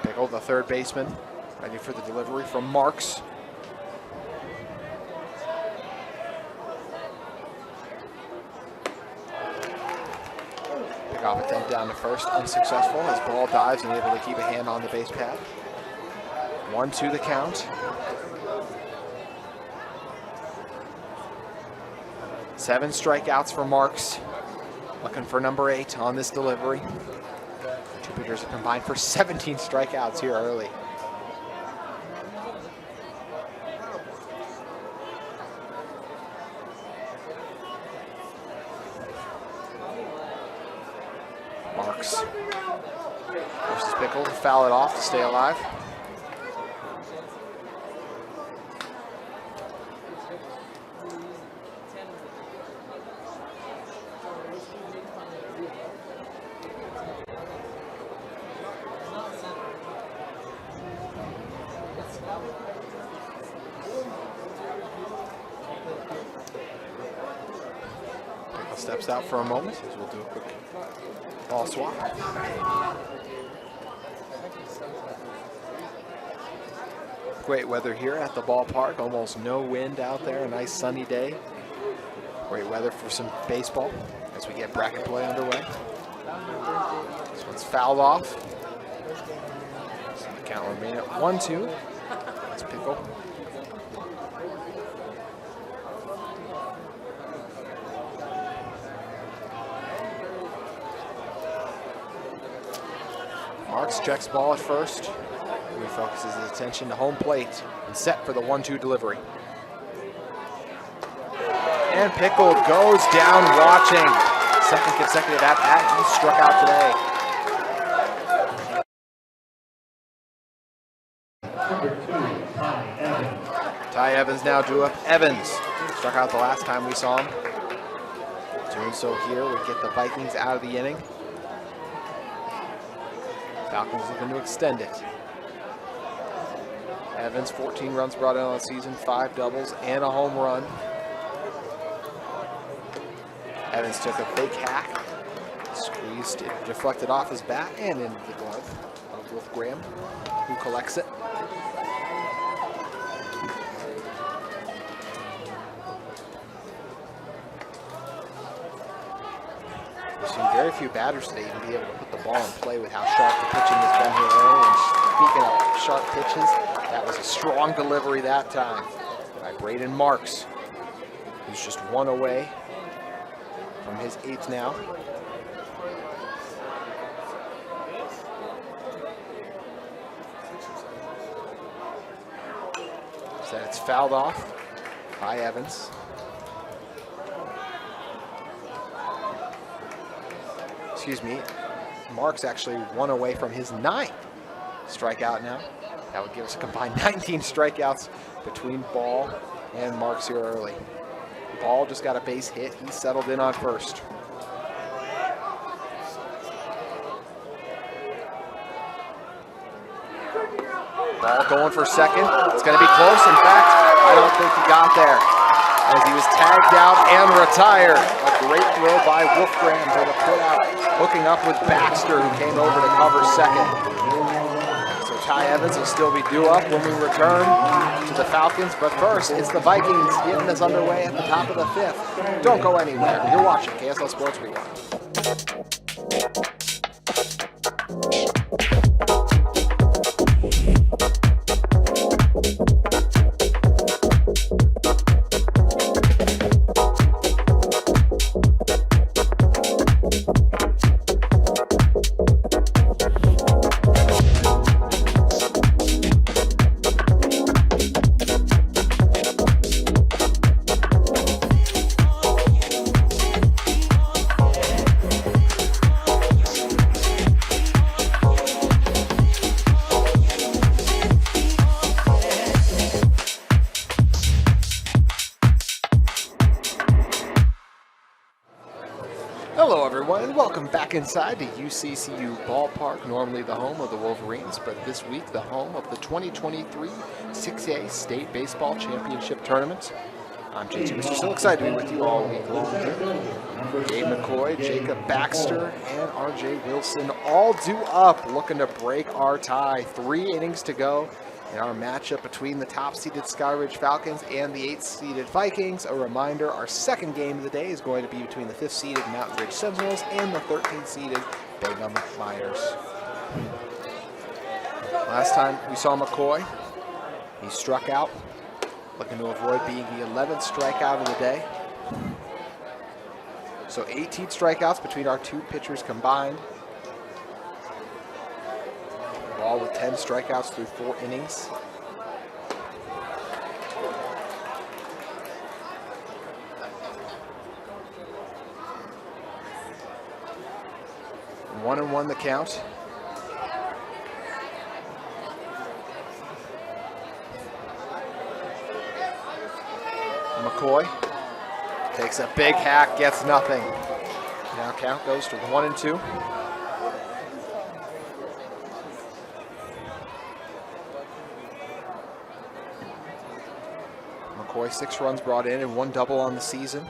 Pickle, the 3rd baseman, ready for the delivery from Marks. Off attempt down to first, unsuccessful as Ball dives and able to keep a hand on the base pad. 1-2 the count. 7 strikeouts for Marks. Looking for number 8 on this delivery. Two pitchers have combined for 17 strikeouts here early. Marks versus Pickle to foul it off to stay alive. Pickle steps out for a moment as we'll do a quick ball swap. Great weather here at the ballpark. Almost no wind out there. A nice sunny day. Great weather for some baseball as we get bracket play underway. This one's fouled off. So the count will remain at 1-2. That's Pickle. Marks checks ball at first. Refocuses his attention to home plate and set for the 1-2 delivery. And Pickle goes down watching. Second consecutive at-bat. He struck out today. Number 2, Ty Evans. Ty Evans now drew up. Evans struck out the last time we saw him. Doing so here would get the Vikings out of the inning. Falcons looking to extend it. Evans, 14 runs brought in on the season, 5 doubles and a home run. Evans took a big hack, squeezed it, deflected off his bat and into the glove of Wolf Graham, who collects it. We've seen very few batters today even be able to put the ball in play with how sharp the pitching has been here early. And speaking of sharp pitches, that was a strong delivery that time by Braden Marks, who's just one away from his 8th now. So it's fouled off by Evans. Excuse me, Marks actually one away from his 9th strikeout now. That would give us a combined 19 strikeouts between Ball and Marks here early. Ball just got a base hit. He settled in on first. Ball going for second. It's going to be close. In fact, I don't think he got there as he was tagged out and retired. A great throw by Wolf Graham to the put out, hooking up with Baxter, who came over to cover second. So Ty Evans will still be due up when we return to the Falcons. But first, it's the Vikings getting us underway at the top of the 5th. Don't go anywhere. You're watching KSL Sports Rewind. Hello everyone and welcome back inside to UCCU Ballpark, normally the home of the Wolverines, but this week the home of the 2023 6A State Baseball Championship Tournament. I'm JT Mr. Still excited to be with you all week long here. Gabe McCoy, Jacob Baxter, and RJ Wilson all due up, looking to break our tie. 3 innings to go in our matchup between the top-seeded Skyridge Falcons and the 8th-seeded Vikings. A reminder, our second game of the day is going to be between the 5th-seeded Mountain Ridge Seminoles and the 13th-seeded Bingham Miners. Last time we saw McCoy, he struck out, looking to avoid being the 11th strikeout of the day. So 18 strikeouts between our 2 pitchers combined. Ball with 10 strikeouts through 4 innings. One and one the count. McCoy takes a big hack, gets nothing. Now count goes to 1-2. McCoy, 6 runs brought in and 1 double on the season.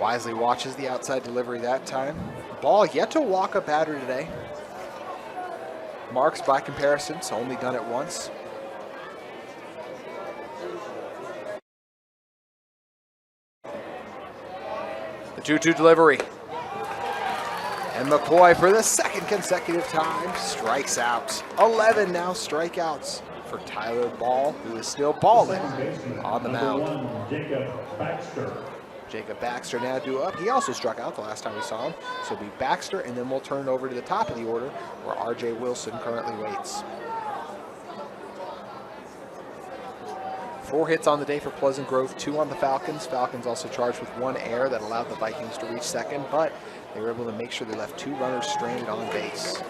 Wisely watches the outside delivery that time. Ball yet to walk a batter today. Marks by comparison, so only done it once. The 2-2 delivery. And McCoy, for the second consecutive time, strikes out. 11 now strikeouts for Tyler Ball, who is still balling on the mound. Jacob Baxter now due up. He also struck out the last time we saw him. So it'll be Baxter, and then we'll turn over to the top of the order where R.J. Wilson currently waits. 4 hits on the day for Pleasant Grove, 2 on the Falcons. Falcons also charged with 1 error that allowed the Vikings to reach second, but they were able to make sure they left 2 runners stranded on base.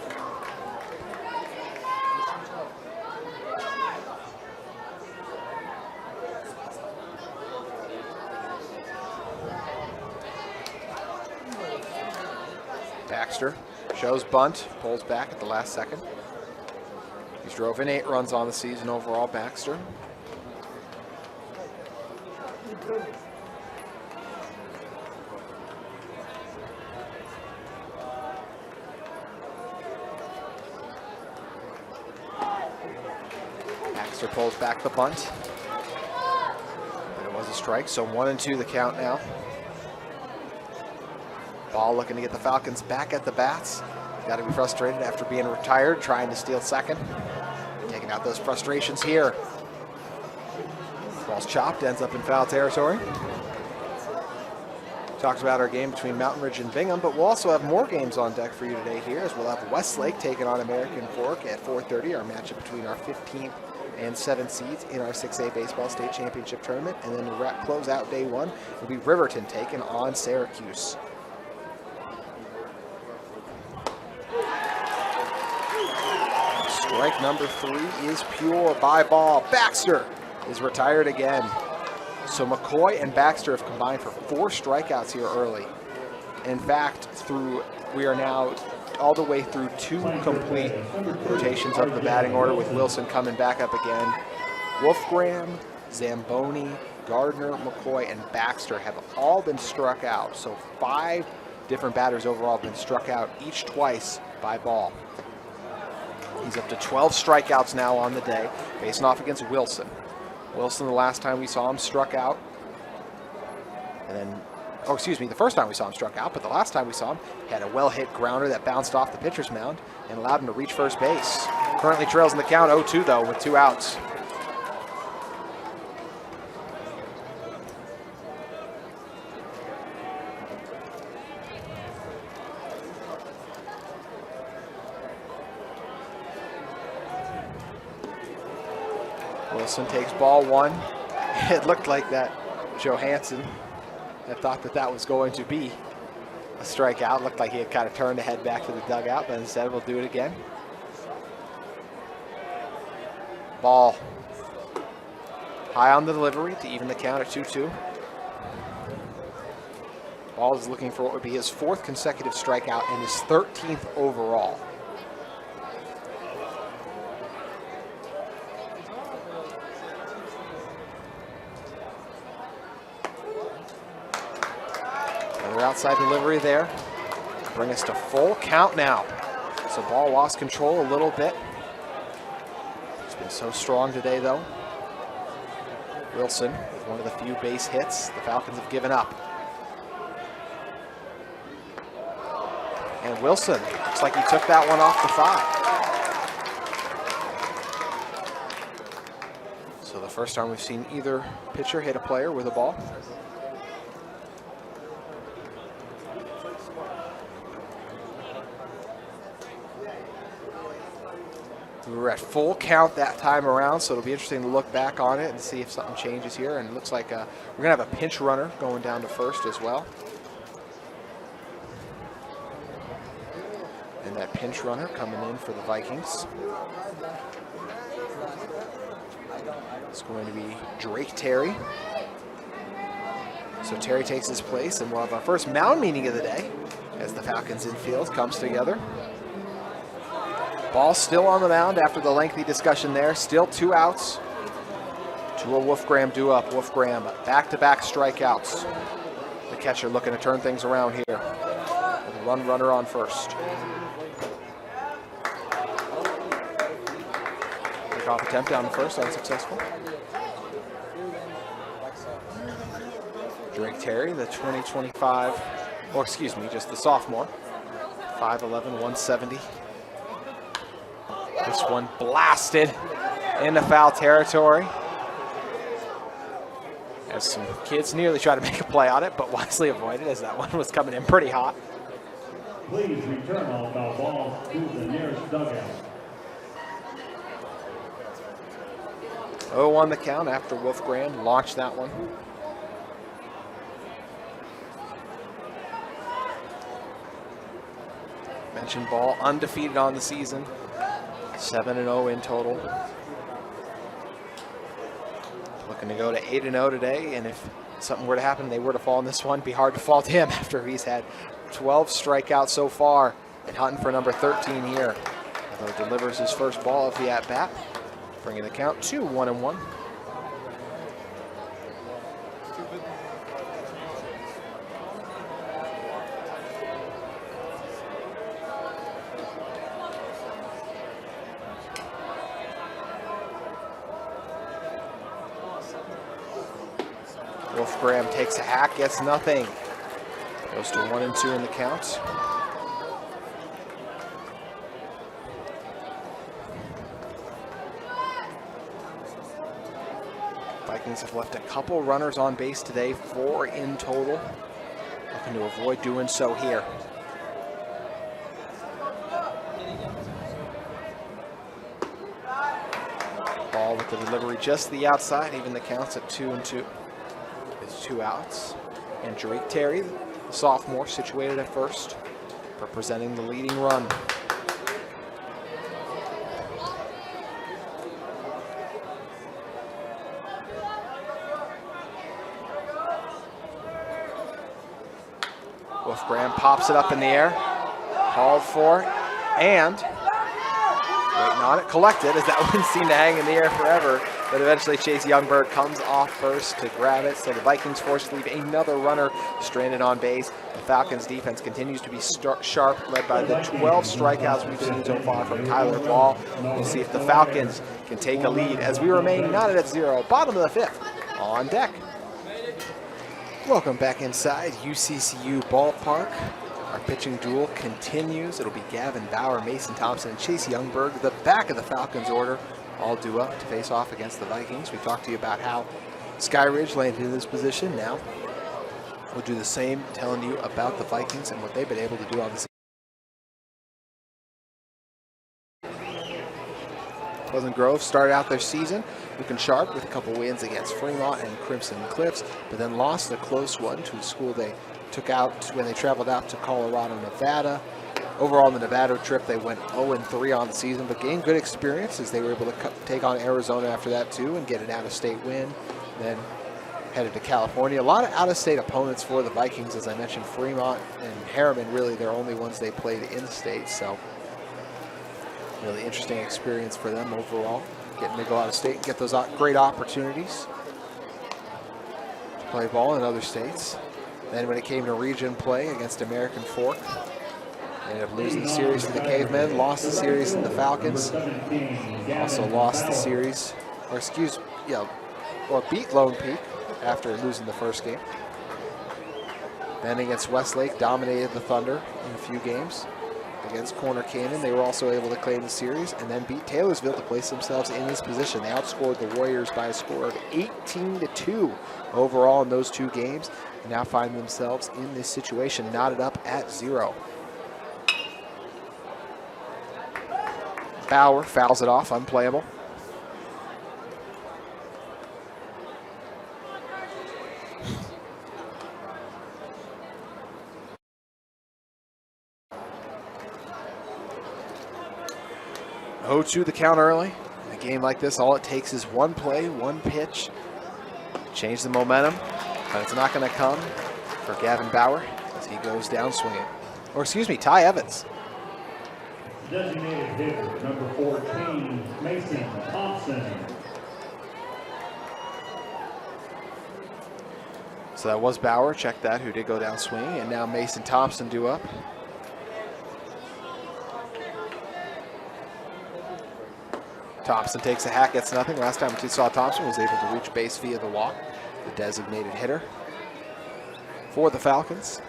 Baxter shows bunt, pulls back at the last second. He's drove in 8 runs on the season overall, Baxter. Baxter pulls back the bunt. And it was a strike, so 1-2 the count now. Ball looking to get the Falcons back at the bats. He's got to be frustrated after being retired, trying to steal second. Taking out those frustrations here. Ball's chopped, ends up in foul territory. Talked about our game between Mountain Ridge and Bingham, but we'll also have more games on deck for you today here, as we'll have Westlake taking on American Fork at 4:30, our matchup between our 15th and 7th seeds in our 6A Baseball State Championship Tournament. And then to close out day 1 will be Riverton taking on Syracuse. Strike number 3 is pure by Ball. Baxter is retired again. So McCoy and Baxter have combined for 4 strikeouts here early. In fact, we are now all the way through 2 complete rotations of the batting order, with Wilson coming back up again. Wolfgram, Zamboni, Gardner, McCoy, and Baxter have all been struck out. So 5 different batters overall have been struck out, each twice by Ball. He's up to 12 strikeouts now on the day, facing off against Wilson. Wilson, the last time we saw him, struck out. And then, the first time we saw him struck out, but the last time we saw him, he had a well-hit grounder that bounced off the pitcher's mound and allowed him to reach first base. Currently trails in the count 0-2, though, with 2 outs. Wilson takes ball 1. It looked like that Johansson had thought that was going to be a strikeout. Looked like he had kind of turned to head back to the dugout, but instead we'll do it again. Ball high on the delivery to even the count at 2-2. Ball is looking for what would be his 4th consecutive strikeout and his 13th overall. Outside delivery there. Bring us to full count now. So Ball lost control a little bit. He's been so strong today, though. Wilson with one of the few base hits the Falcons have given up. And Wilson, looks like he took that one off the thigh. So the first time we've seen either pitcher hit a player with a ball. We were at full count that time around, so it'll be interesting to look back on it and see if something changes here. And it looks like we're going to have a pinch runner going down to first as well. And that pinch runner coming in for the Vikings. It's going to be Drake Terry. So Terry takes his place, and we'll have our first mound meeting of the day as the Falcons infield comes together. Ball still on the mound after the lengthy discussion there. Still 2 outs. Tua Wolfgram due up. Wolfgram back-to-back strikeouts. The catcher looking to turn things around here. With a runner on first. Off attempt down the first, unsuccessful. Drake Terry, the 2025, or excuse me, just the sophomore. 5'11", 170. This one blasted into foul territory. As some kids nearly tried to make a play on it, but wisely avoided as that one was coming in pretty hot. Please return all foul balls to the nearest dugout. 0-1 the count after Wolfgram launched that one. Mentioned Ball undefeated on the season. 7-0 in total. Looking to go to 8-0 today, and if something were to happen, they were to fall in this one, it'd be hard to fault him after he's had 12 strikeouts so far and hunting for number 13 here. Although he delivers his first ball of the at-bat, bringing the count to 1-1. Wolfgram takes a hack, gets nothing. Goes to 1-2 in the count. Vikings have left a couple runners on base today, 4 in total. Looking to avoid doing so here. Ball with the delivery just the outside, even the counts at 2-2. It's 2 outs. And Drake Terry, the sophomore, situated at first, representing the leading run. Wolfgram pops it up in the air, called for, and waiting on it, collected, as that one seemed to hang in the air forever. But eventually Chase Youngberg comes off first to grab it, so the Vikings forced to leave another runner stranded on base. The Falcons defense continues to be sharp, led by the 12 strikeouts we've seen so far from Tyler Ball. We'll see if the Falcons can take a lead as we remain knotted at 0, bottom of the 5th, on deck. Welcome back inside UCCU Ballpark. Our pitching duel continues. It'll be Gavin Bauer, Mason Thompson, and Chase Youngberg, the back of the Falcons order, all due up to face off against the Vikings. We talked to you about how Skyridge landed in this position. Now we'll do the same, telling you about the Vikings and what they've been able to do on the season. Pleasant Grove started out their season looking sharp with a couple wins against Fremont and Crimson Cliffs, but then lost a close one to a school they took out when they traveled out to Colorado, Nevada. Overall, in the Nevada trip, they went 0-3 on the season, but gained good experience as they were able to take on Arizona after that too and get an out-of-state win. Then headed to California. A lot of out-of-state opponents for the Vikings, as I mentioned. Fremont and Harriman, really their only ones they played in-state, so really interesting experience for them overall, getting to go out of state and get those great opportunities to play ball in other states. Then when it came to region play against American Fork, they ended up losing the series to the Cavemen, lost the series to the Falcons, also lost the series, or beat Lone Peak after losing the first game. Then against Westlake, dominated the Thunder in a few games. Against Corner Canyon, they were also able to claim the series and then beat Taylorsville to place themselves in this position. They outscored the Warriors by a score of 18-2 overall in those 2 games, and now find themselves in this situation, knotted up at 0. Bauer fouls it off, unplayable. Oh, to the count early. In a game like this, all it takes is one play, one pitch, change the momentum, but it's not going to come for Gavin Bauer as he goes down swinging. Or excuse me, Ty Evans. Designated hitter, number 14, Mason Thompson. So that was Bauer, check that, who did go down swinging, and now Mason Thompson due up. Thompson takes a hack, gets nothing. Last time we saw Thompson was able to reach base via the walk, the designated hitter for the Falcons.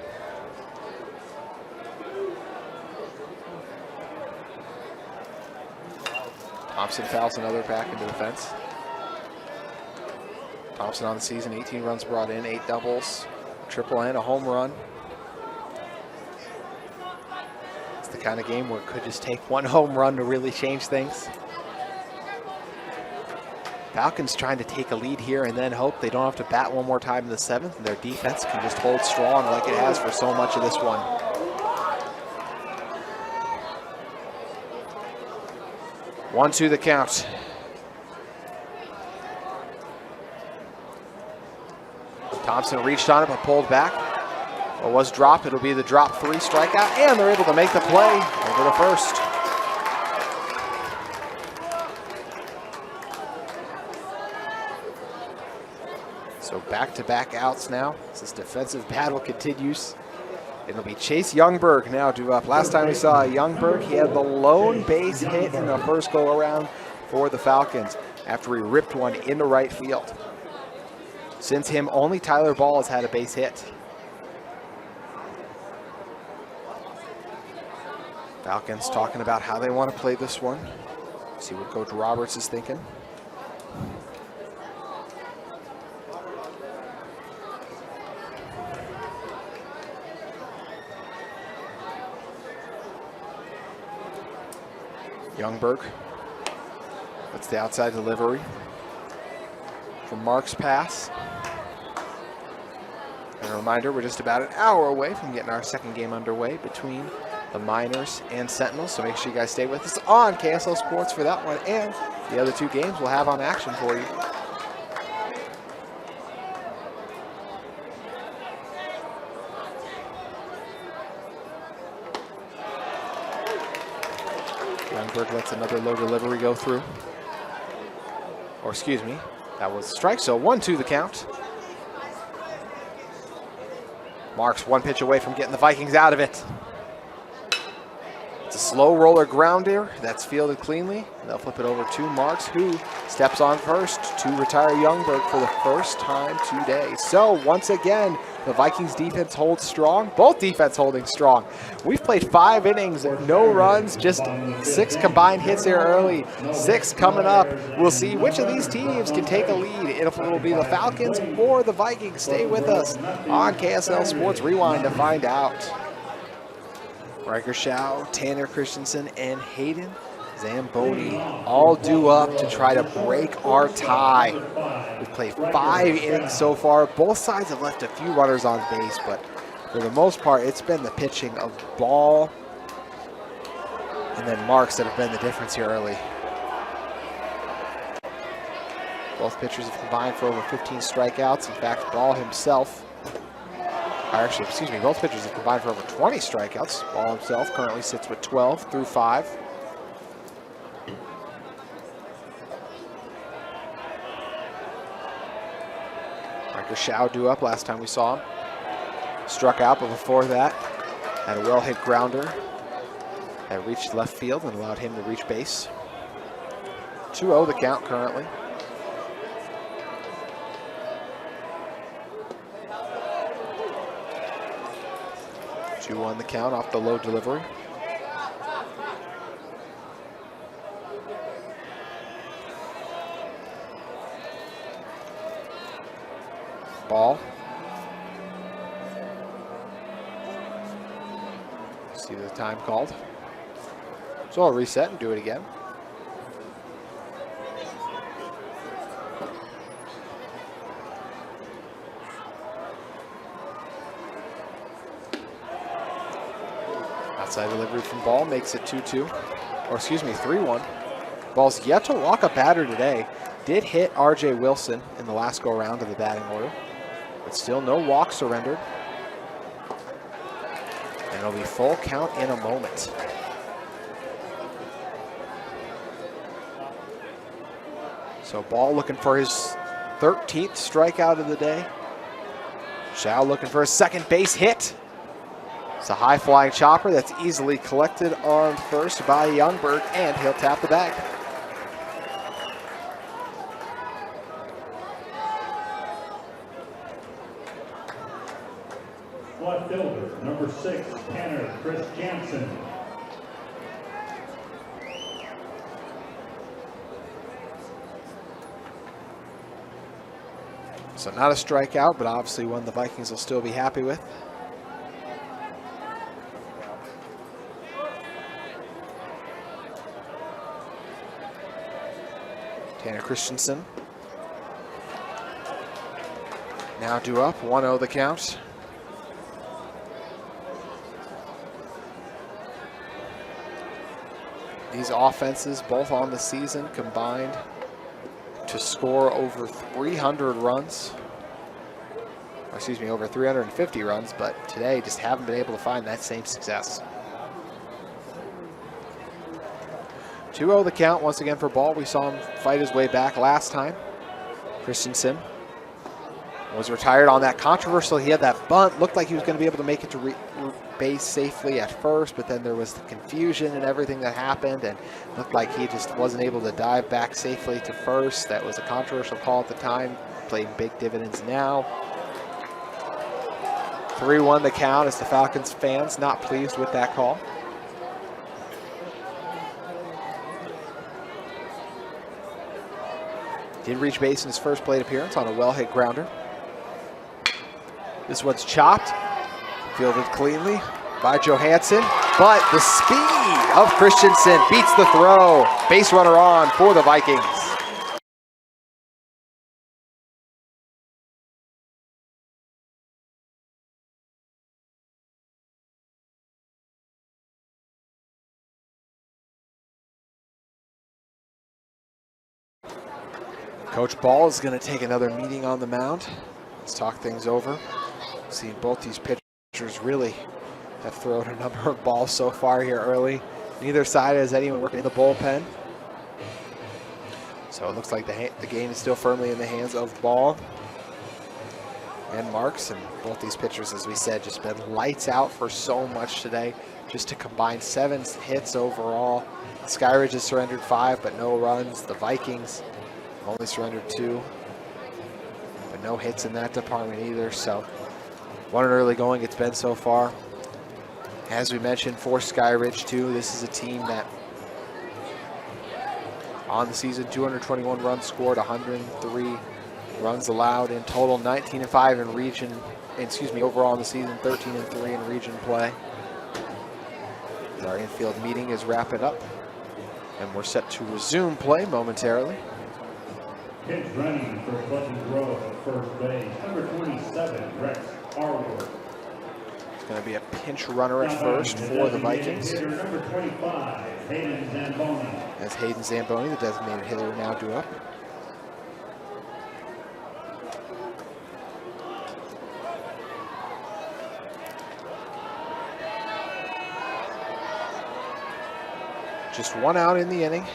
Thompson fouls another back into the fence. Thompson on the season, 18 runs brought in, 8 doubles, triple and a home run. It's the kind of game where it could just take one home run to really change things. Falcons trying to take a lead here and then hope they don't have to bat one more time in the 7th, and their defense can just hold strong like it has for so much of this one. One, two, the count. Thompson reached on it but pulled back. Or was dropped. It'll be the drop 3 strikeout, and they're able to make the play over to first. So back-to-back outs now as this defensive battle continues. It'll be Chase Youngberg now due up. Last time we saw Youngberg, he had the lone base hit in the first go-around for the Falcons after he ripped one into right field. Since him, only Tyler Ball has had a base hit. Falcons talking about how they want to play this one. See what Coach Roberts is thinking. Youngberg. That's the outside delivery from Mark's pass. And a reminder, we're just about an hour away from getting our second game underway between the Miners and Sentinels. So make sure you guys stay with us on KSL Sports for that one and the other 2 games we'll have on action for you. Youngberg lets another low delivery go through. Or excuse me, that was a strike, so 1-2 the count. Marks 1 pitch away from getting the Vikings out of it. It's a slow roller grounder that's fielded cleanly. They'll flip it over to Marks, who steps on first to retire Youngberg for the first time today. So once again, the Vikings defense holds strong. Both defense holding strong. We've played 5 innings and no runs, just 6 combined hits here early. 6 coming up. We'll see which of these teams can take a lead. If it'll be the Falcons or the Vikings. Stay with us on KSL Sports Rewind to find out. Riker Schau, Tanner Christensen, and Hayden Zamboni all due up to try to break our tie. We've played 5 innings so far. Both sides have left a few runners on base, but for the most part, it's been the pitching of Ball and then Marks that have been the difference here early. Both pitchers have combined for over 15 strikeouts. In fact, Ball himself, both pitchers have combined for over 20 strikeouts. Ball himself currently sits with 12 through 5. Riker Schau due up last time we saw him. Struck out, but before that, had a well-hit grounder that reached left field and allowed him to reach base. 2-0 the count currently. On the count off the low delivery. Ball. See the time called. So I'll reset and do it again. Outside delivery from Ball makes it 2-2, or excuse me, 3-1. Ball's yet to walk a batter today. Did hit R.J. Wilson in the last go-around of the batting order, but still no walk surrendered. And it'll be full count in a moment. So Ball looking for his 13th strikeout of the day. Shao looking for a second base hit. It's a high-flying chopper that's easily collected on first by Youngberg, and he'll tap the bag. Left fielder, number 6, Tanner Chris Jansen. So not a strikeout, but obviously one the Vikings will still be happy with. Tanner Christensen now due up, 1-0 the count. These offenses, both on the season, combined to score over 300 runs. Or excuse me, over 350 runs, but today just haven't been able to find that same success. 2-0 the count once again for Ball. We saw him fight his way back last time. Christensen was retired on that controversial. He had that bunt. Looked like he was going to be able to make it to base safely at first, but then there was the confusion and everything that happened, and looked like he just wasn't able to dive back safely to first. That was a controversial call at the time. Playing big dividends now. 3-1 the count as the Falcons fans not pleased with that call. Did reach base in his first plate appearance on a well-hit grounder. This one's chopped, fielded cleanly by Johansson, but the speed of Christensen beats the throw. Base runner on for the Vikings. Coach Ball is going to take another meeting on the mound. Let's talk things over. See, both these pitchers really have thrown a number of balls so far here early. Neither side has anyone working in the bullpen. So it looks like the game is still firmly in the hands of Ball and Marks. And both these pitchers, as we said, just been lights out for so much today. Just to combine 7 hits overall. Skyridge has surrendered 5, but no runs. The Vikings only surrendered 2, but no hits in that department either. So what an early going it's been so far. As we mentioned, for Skyridge too, this is a team that on the season 221 runs scored, 103 runs allowed in total, 19-5 in region, overall in the season, 13-3 in region play. Our infield meeting is wrapping up, and we're set to resume play momentarily. Pitch running for Pleasant Grove, first base, number 27, Rex Harwood. It's going to be a pinch runner at first for the Vikings. Hitter, number 25, Hayden Zamboni. As Hayden Zamboni, the designated hitter, now due up. Just 1 out in the inning.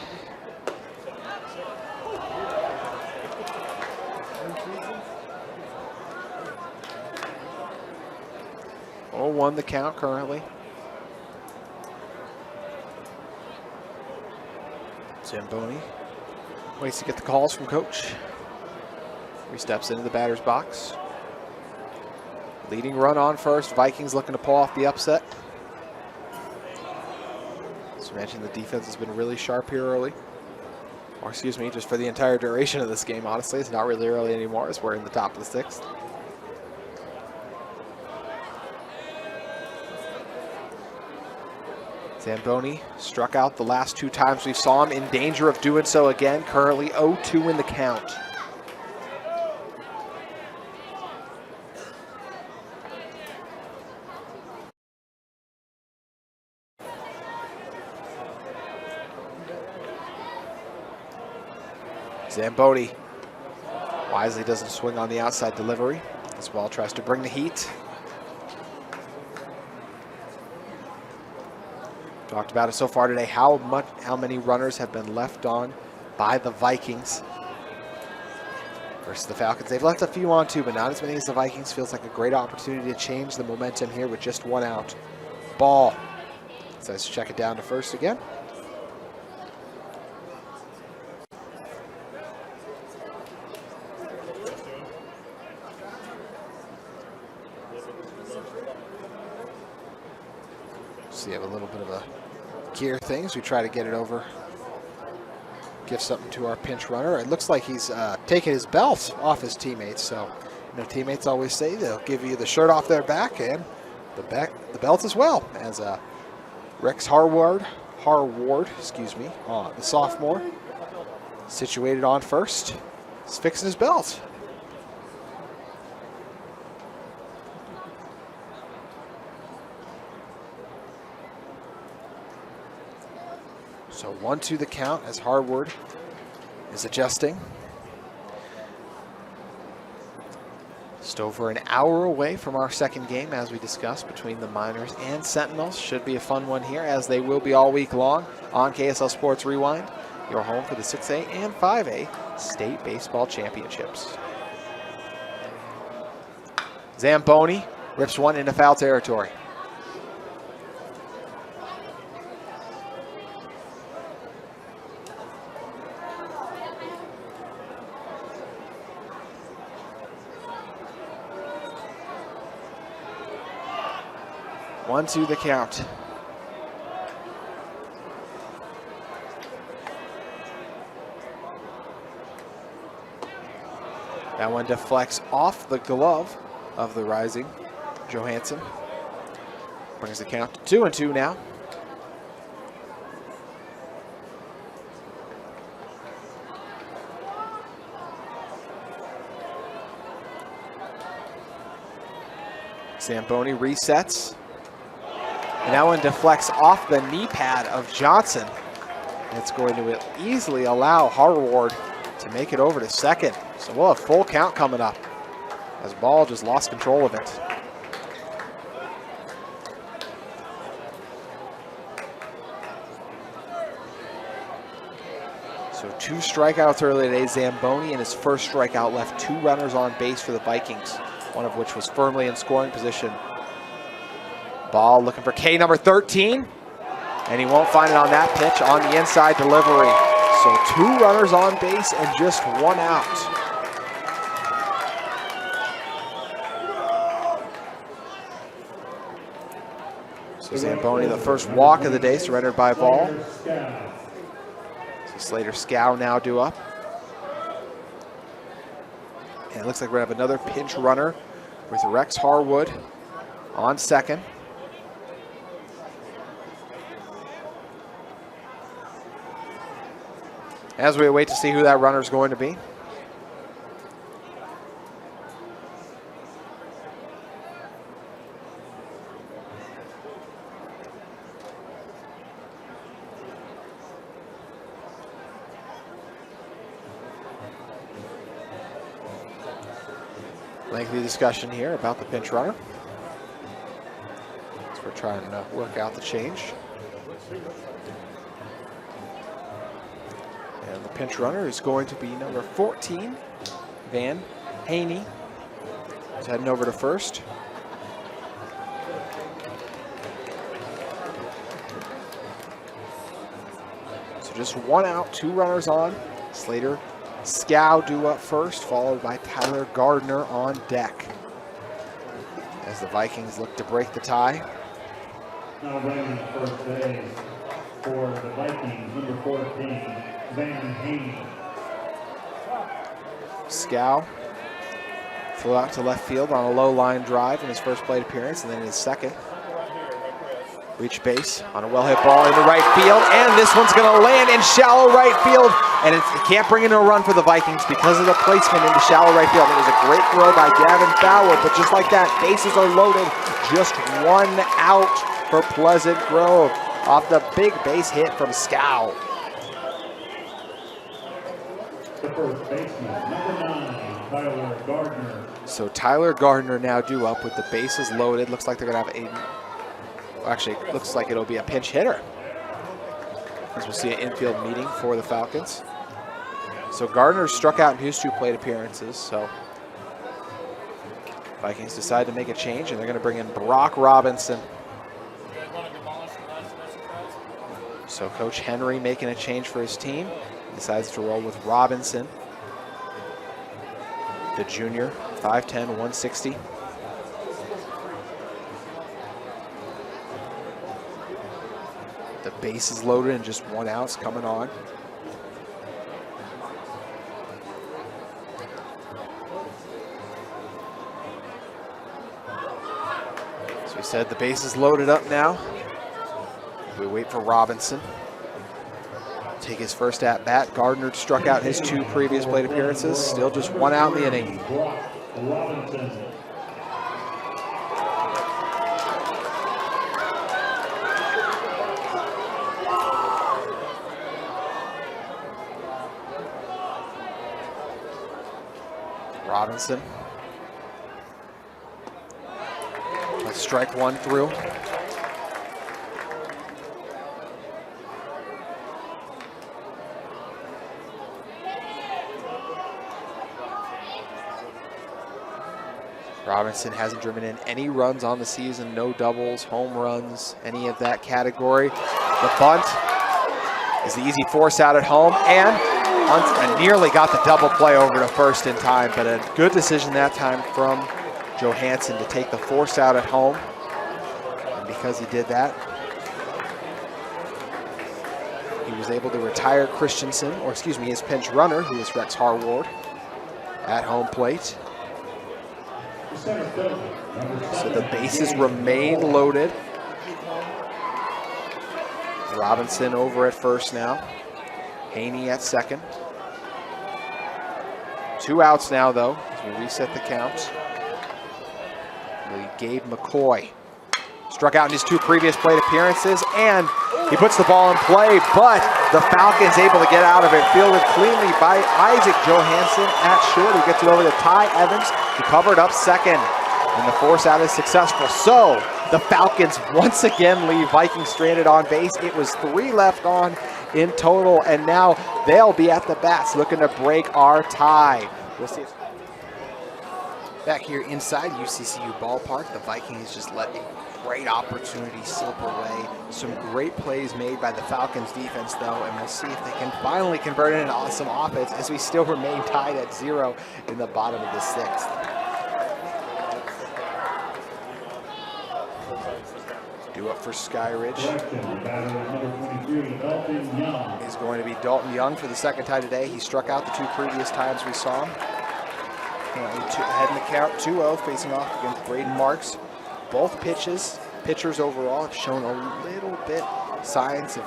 Oh, 1 the count currently. Zamboni waits to get the calls from coach. He steps into the batter's box. Leading run on first. Vikings looking to pull off the upset. As I mentioned, the defense has been really sharp here early. Or excuse me, just for the entire duration of this game, honestly. It's not really early anymore as we're in the top of the 6th. Zamboni struck out the last 2 times we saw him, in danger of doing so again. Currently 0-2 in the count. Zamboni wisely doesn't swing on the outside delivery. This ball tries to bring the heat. Talked about it so far today, how many runners have been left on by the Vikings versus the Falcons. They've left a few on too, but not as many as the Vikings. Feels like a great opportunity to change the momentum here with just one out. Ball. So let's check it down to first again. So you have a little bit of a gear things. We try to get it over, give something to our pinch runner. It looks like he's taking his belt off his teammates. So, teammates always say they'll give you the shirt off their back and the belt as well. As Rex Harward, the sophomore, situated on first, is fixing his belt. So 1-2 the count as Harward is adjusting. Just over an hour away from our second game, as we discussed, between the Miners and Sentinels. Should be a fun one here, as they will be all week long on KSL Sports Rewind, your home for the 6A and 5A state baseball championships. Zamboni rips one into foul territory. One, two, the count. That one deflects off the glove of the rising Johansson. Brings the count to 2-2 now. Zamboni resets. And that one deflects off the knee pad of Johnson. It's going to easily allow Harward to make it over to second. So we'll have full count coming up as Ball just lost control of it. So 2 strikeouts early today. Zamboni in his first strikeout left 2 runners on base for the Vikings, one of which was firmly in scoring position. Ball looking for K number 13, and he won't find it on that pitch on the inside delivery. So 2 runners on base and just 1 out. So Zamboni, the first walk of the day, surrendered by Ball. So Slater Scow now due up. And it looks like we're going to have another pinch runner with Rex Harwood on second. As we wait to see who that runner is going to be. Lengthy discussion here about the pinch runner. So we're trying to work out the change. And the pinch runner is going to be number 14, Van Haney. He's heading over to first. So just 1 out, 2 runners on. Slater Scow due up first, followed by Tyler Gardner on deck, as the Vikings look to break the tie. Now running first base for the Vikings, number 14, Van Haney. Scow flew out to left field on a low line drive in his first plate appearance, and then in his second. Reach base on a well-hit ball into right field, and this one's going to land in shallow right field, and it can't bring in a run for the Vikings because of the placement into shallow right field. It was a great throw by Gavin Fowler, but just like that, bases are loaded. Just 1 out for Pleasant Grove off the big base hit from Scow. The first baseman, number 9, Tyler Gardner. So Tyler Gardner now due up with the bases loaded. Looks like they're going to have Aiden. Actually, looks like it'll be a pinch hitter, as we'll see an infield meeting for the Falcons. So Gardner struck out in his 2 plate appearances. So Vikings decide to make a change, and they're going to bring in Brock Robinson. So Coach Henry making a change for his team. Decides to roll with Robinson, the junior, 5'10", 160. The base is loaded and just 1 out's coming on. So we said the base is loaded up now. We wait for Robinson. Take his first at bat. Gardner struck out in his 2 previous plate appearances. Still just 1 out in the inning. Robinson. Let's strike 1 through. Robinson hasn't driven in any runs on the season, no doubles, home runs, any of that category. The bunt is the easy force out at home, and nearly got the double play over to first in time, but a good decision that time from Johansson to take the force out at home. And because he did that, he was able to retire Christensen, or excuse me, his pinch runner, who is Rex Harward, at home plate. So the bases remain loaded. Robinson over at first now. Haney at second. 2 outs now, though, as we reset the count. Gabe McCoy struck out in his 2 previous plate appearances, and he puts the ball in play, but the Falcons able to get out of it. Fielded cleanly by Isaac Johansson at short. He gets it over to Ty Evans, who covered up second, and the force out is successful. So the Falcons once again leave Vikings stranded on base. It was 3 left on in total, and now they'll be at the bats looking to break our tie. We'll see. Back here inside UCCU ballpark, the Vikings just let a great opportunity slip away. Some great plays made by the Falcons defense, though, and we'll see if they can finally convert it into awesome offense as we still remain tied at 0 in the bottom of the 6th. Due up for Skyridge is going to be Dalton Young for the 2nd time today. He struck out the 2 previous times we saw him. Ahead in the count, 2-0, facing off against Braden Marks. Both pitchers overall have shown a little bit signs of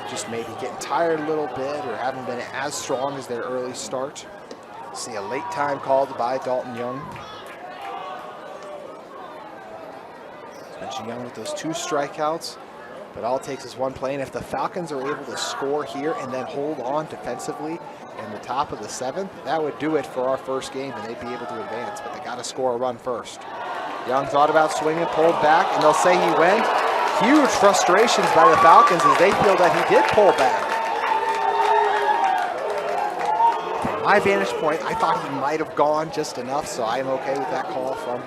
just maybe getting tired a little bit or haven't been as strong as their early start. See a late time called by Dalton Young. Young with those 2 strikeouts, but all it takes is 1 play, and if the Falcons are able to score here and then hold on defensively in the top of the 7th, that would do it for our first game, and they'd be able to advance, but they got to score a run first. Young thought about swinging, pulled back, and they'll say he went. Huge frustrations by the Falcons as they feel that he did pull back. From my vantage point, I thought he might have gone just enough, so I'm okay with that call from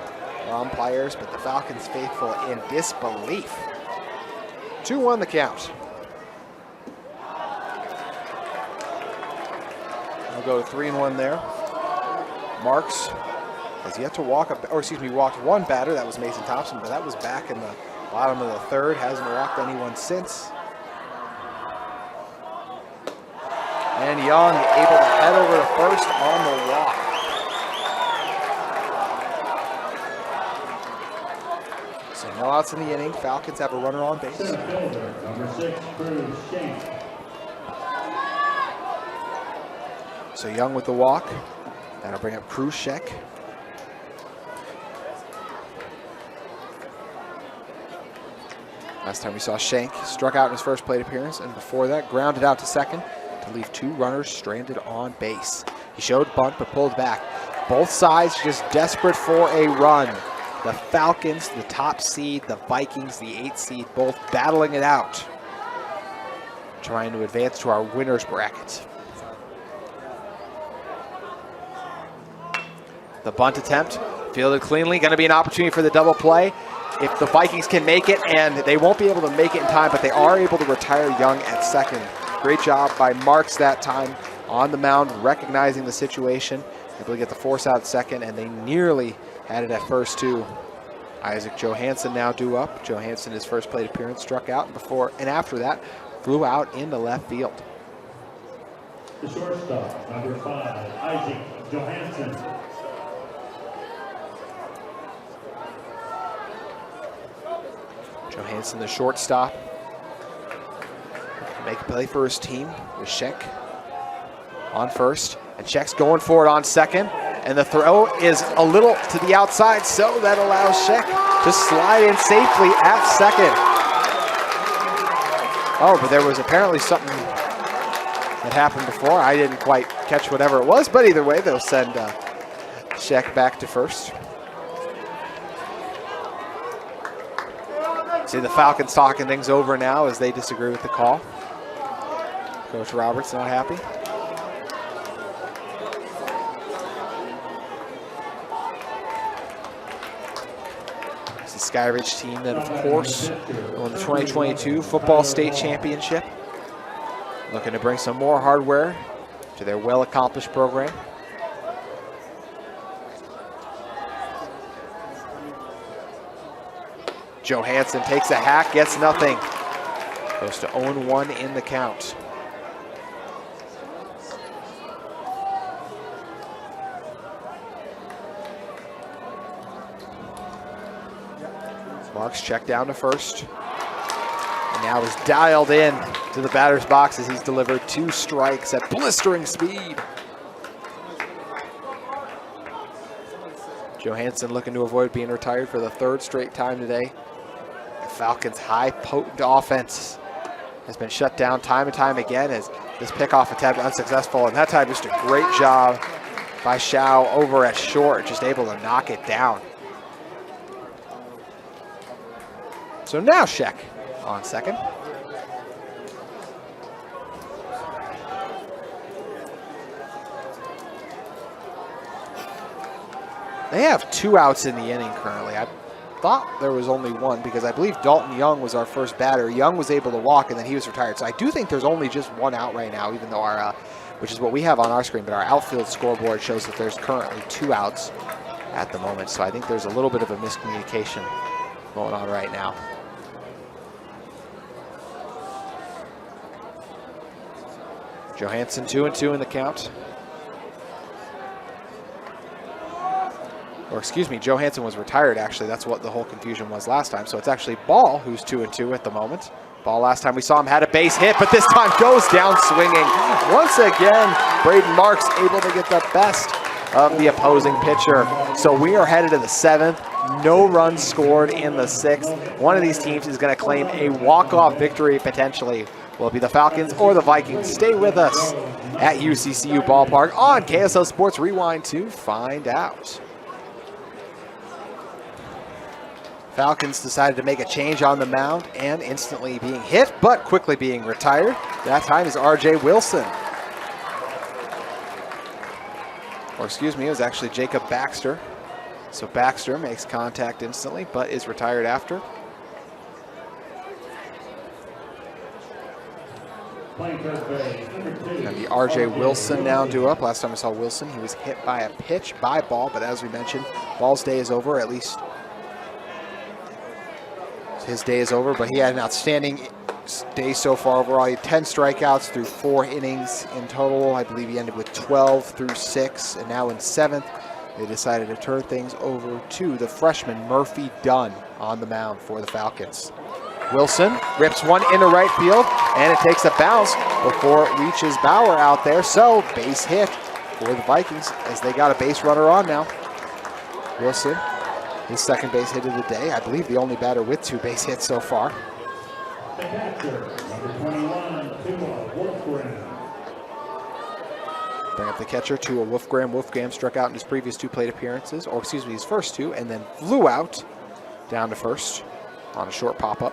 umpires, but the Falcons faithful in disbelief. 2-1 the count. We'll go 3-1 there. Marks has yet to walk up, or excuse me, walked 1 batter. That was Mason Thompson, but that was back in the bottom of the 3rd. Hasn't walked anyone since. And Young able to head over to first on the walk. So no outs in the inning. Falcons have a runner on base. Number 6, Cruz Shank. So Young with the walk. That'll bring up Krushek. Last time we saw Shank struck out in his first plate appearance, and before that grounded out to second to leave 2 runners stranded on base. He showed bunt but pulled back. Both sides just desperate for a run. The Falcons, the top seed, the Vikings, the 8th seed, both battling it out, trying to advance to our winner's bracket. The bunt attempt, fielded cleanly, going to be an opportunity for the double play. If the Vikings can make it, and they won't be able to make it in time, but they are able to retire Young at second. Great job by Marks that time on the mound, recognizing the situation, able to get the force out at second, and they nearly had it at first too. Isaac Johansson now due up. Johansson, his first plate appearance, struck out, and before and after that, flew out into left field. The shortstop, number 5, Isaac Johansson. Johansson, the shortstop, make a play for his team with Sheck on first, and Sheck's going for it on second, and the throw is a little to the outside, so that allows Sheck to slide in safely at second. Oh, but there was apparently something that happened before. I didn't quite catch whatever it was, but either way, they'll send Sheck back to first. See the Falcons talking things over now as they disagree with the call. Coach Roberts not happy. It's the Skyridge team that, of course, won the 2022 Football State Championship. Looking to bring some more hardware to their well-accomplished program. Johansson takes a hack, gets nothing. Goes to 0-1 in the count. Marks checked down to first. And now is dialed in to the batter's box as he's delivered 2 strikes at blistering speed. Johansson looking to avoid being retired for the 3rd straight time today. The Falcons' high, potent offense has been shut down time and time again as this pickoff attempt unsuccessful. And that time, just a great job by Shao over at short, just able to knock it down. So now Sheck on second. They have 2 outs in the inning currently. I thought there was only 1 because I believe Dalton Young was our first batter. Young was able to walk and then he was retired. So I do think there's only just 1 out right now, even though our, which is what we have on our screen, but our outfield scoreboard shows that there's currently 2 outs at the moment. So I think there's a little bit of a miscommunication going on right now. Johansson 2-2 in the count. Or excuse me, Johansson was retired actually. That's what the whole confusion was last time. So it's actually Ball who's 2-2 at the moment. Ball last time we saw him had a base hit, but this time goes down swinging. Once again, Braden Marks able to get the best of the opposing pitcher. So we are headed to the 7th. No runs scored in the 6th. One of these teams is going to claim a walk-off victory potentially. Will it be the Falcons or the Vikings? Stay with us at UCCU Ballpark on KSL Sports Rewind to find out. Falcons decided to make a change on the mound and instantly being hit, but quickly being retired. That time is RJ Wilson. Or excuse me, it was actually Jacob Baxter. So Baxter makes contact instantly, but is retired after. And the RJ Wilson now due up. Last time I saw Wilson, he was hit by a pitch by Ball, but as we mentioned, Ball's day is over, at least his day is over, but he had an outstanding day so far overall. He had 10 strikeouts through 4 innings in total. I believe he ended with 12 through 6, and now in 7th, they decided to turn things over to the freshman Murphy Dunn on the mound for the Falcons. Wilson rips one into right field, and it takes a bounce before it reaches Bauer out there. So base hit for the Vikings as they got a base runner on now. Wilson, his 2nd base hit of the day. I believe the only batter with 2 base hits so far. The catcher, number 21, Tua Wolfgren. Bring up the catcher to a Wolfgram. Wolfgram struck out in his previous 2 plate appearances, or excuse me, his first 2, and then flew out down to first on a short pop-up.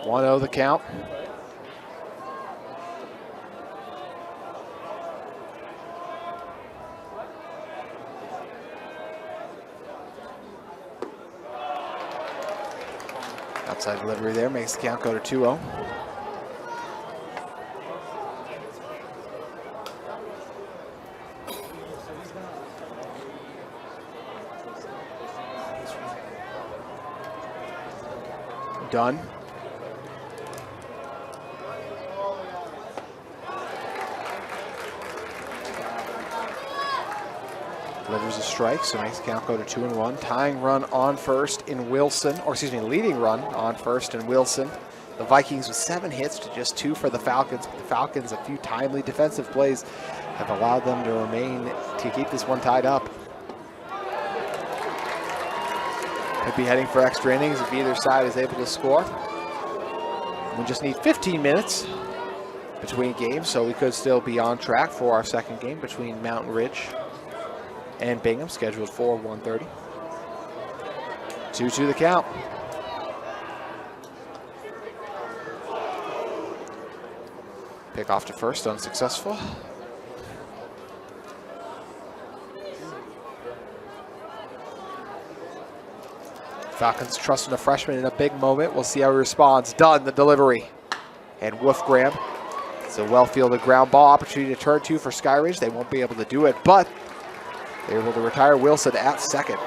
One 0 the count. Outside delivery there makes the count go to 2-0. Done. Delivers a strike, so makes the count go to 2-1. Tying run on first in Wilson, or excuse me, leading run on first in Wilson. The Vikings with 7 hits to just 2 for the Falcons. But the Falcons, a few timely defensive plays have allowed them to remain, to keep this one tied up. Could be heading for extra innings if either side is able to score. We just need 15 minutes between games, so we could still be on track for our second game between Mountain Ridge and Bingham, scheduled for 1:30. 2-2 the count. Pick off to first, unsuccessful. Falcons trusting a freshman in a big moment. We'll see how he responds. Done, the delivery. And Wolfgram. It's a well-fielded ground ball opportunity to turn 2 for Skyridge. They won't be able to do it, but they're able to retire Wilson at second.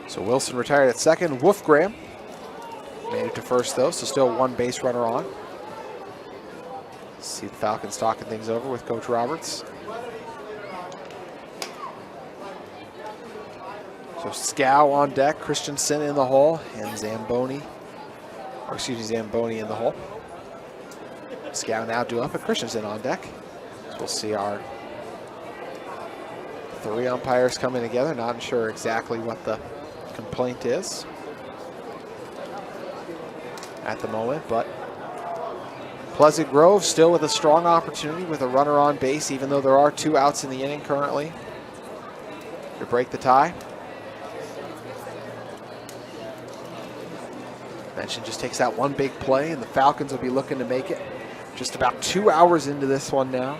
So Wilson retired at second. Wolfgram made it to first though, so still 1 base runner on. See the Falcons talking things over with Coach Roberts. So Scow on deck, Christensen in the hole, and Zamboni in the hole. Scow now due up, and Christensen on deck. So we'll see our 3 umpires coming together. Not sure exactly what the complaint is at the moment, but Pleasant Grove still with a strong opportunity with a runner on base, even though there are 2 outs in the inning currently to break the tie. Mention just takes out 1 big play, and the Falcons will be looking to make it just about 2 hours into this one now.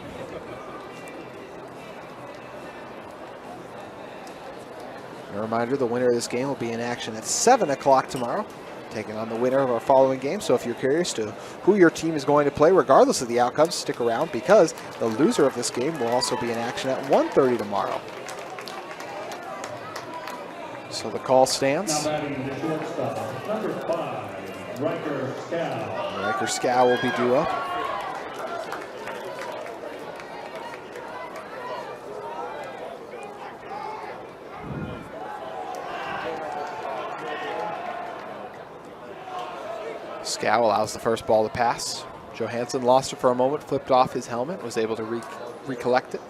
A reminder, the winner of this game will be in action at 7 o'clock tomorrow, taking on the winner of our following game. So if you're curious to who your team is going to play, regardless of the outcomes, stick around, because the loser of this game will also be in action at 1:30 tomorrow. So the call stands. Now batting the shortstop, number 5, Riker Scow. Riker Scow will be due up. Scow allows the first ball to pass. Johansson lost it for a moment, flipped off his helmet, was able to recollect it.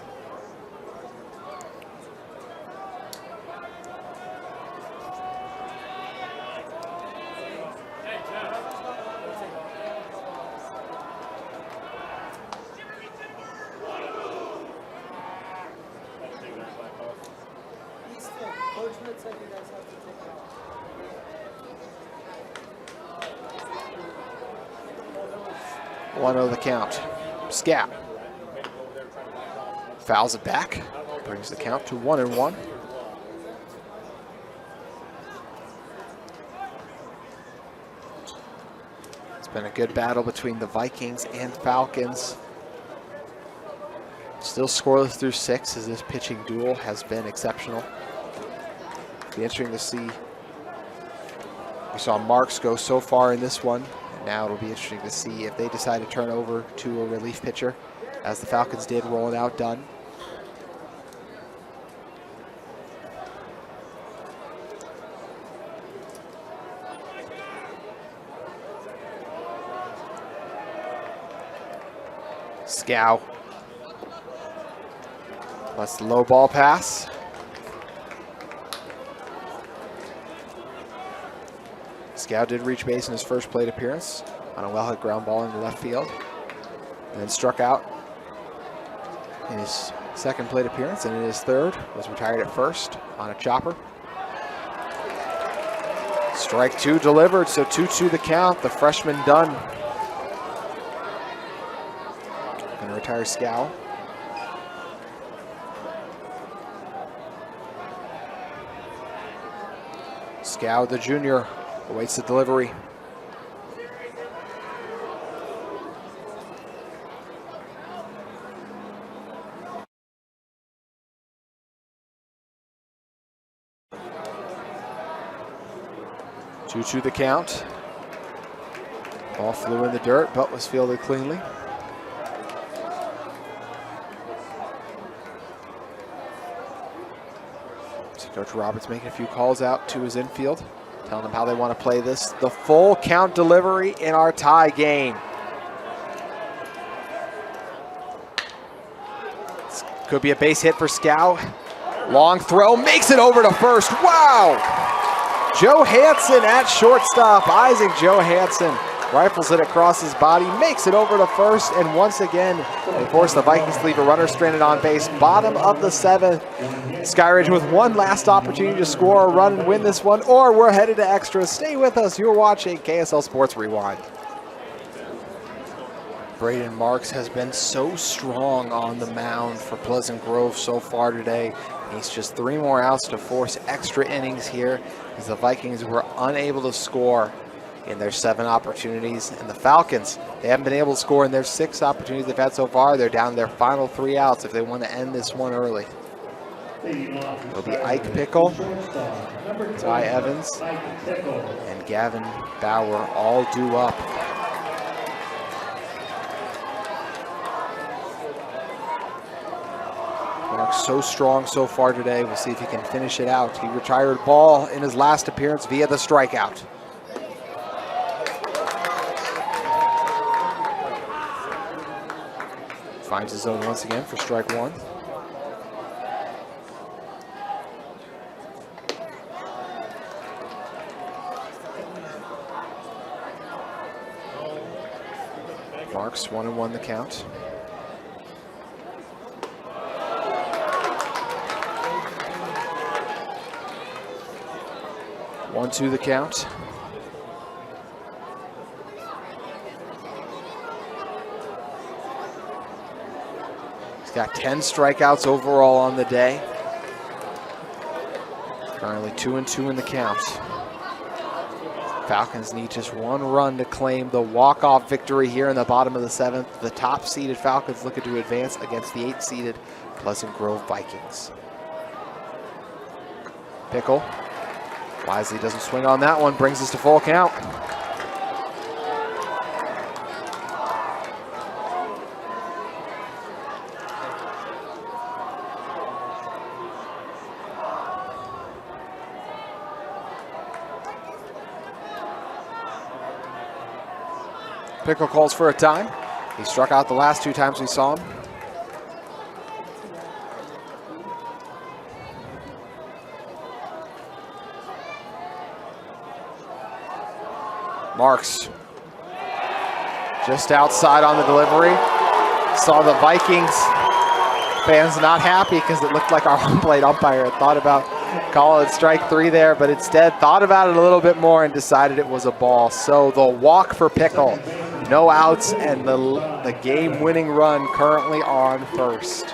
One of the count. Scow fouls it back, brings the count to 1-1. It's been a good battle between the Vikings and Falcons. Still scoreless through 6, as this pitching duel has been exceptional. Be interesting to see. We saw Marks go so far in this one, and now it'll be interesting to see if they decide to turn over to a relief pitcher, as the Falcons did, roll it out, done. Scow. That's the low ball pass. Scow did reach base in his first plate appearance on a well-hit ground ball into left field, and then struck out in his second plate appearance, and in his third was retired at first on a chopper. Strike 2 delivered, so 2-2 the count. The freshman done. Going to retire Scow. Scow, the junior, awaits the delivery. Two-two the count. Ball flew in the dirt, but was fielded cleanly. So Coach Roberts making a few calls out to his infield, telling them how they want to play this. The full count delivery in our tie game. This could be a base hit for Scow. Long throw, makes it over to first. Wow! Joe Hansen at shortstop. Isaac Joe Hansen rifles it across his body, makes it over to first, and once again, they force the Vikings to leave a runner stranded on base. Bottom of the 7th. Skyridge with one last opportunity to score a run and win this one, or we're headed to extras. Stay with us. You're watching KSL Sports Rewind. Braden Marks has been so strong on the mound for Pleasant Grove so far today. He's just 3 more outs to force extra innings here, as the Vikings were unable to score in their 7 opportunities. And the Falcons, they haven't been able to score in their 6 opportunities they've had so far. They're down to their final 3 outs if they want to end this one early. It'll be Ike Pickle, Ty Evans, and Gavin Bauer all due up. Mark's so strong so far today. We'll see if he can finish it out. He retired ball in his last appearance via the strikeout. Finds his zone once again for strike 1. Marks 1-1 the count. One, 2 the count. He's got 10 strikeouts overall on the day. Currently 2-2 in the count. Falcons need just 1 run to claim the walk-off victory here in the bottom of the 7th. The top-seeded Falcons looking to advance against the 8th-seeded Pleasant Grove Vikings. Pickle. Wisely doesn't swing on that one, brings us to full count. Pickle calls for a time. He struck out the last 2 times we saw him. Marks just outside on the delivery. Saw the Vikings fans not happy because it looked like our home plate umpire had thought about calling it strike 3 there, but instead thought about it a little bit more and decided it was a ball. So the walk for Pickle, no outs, and the game-winning run currently on first.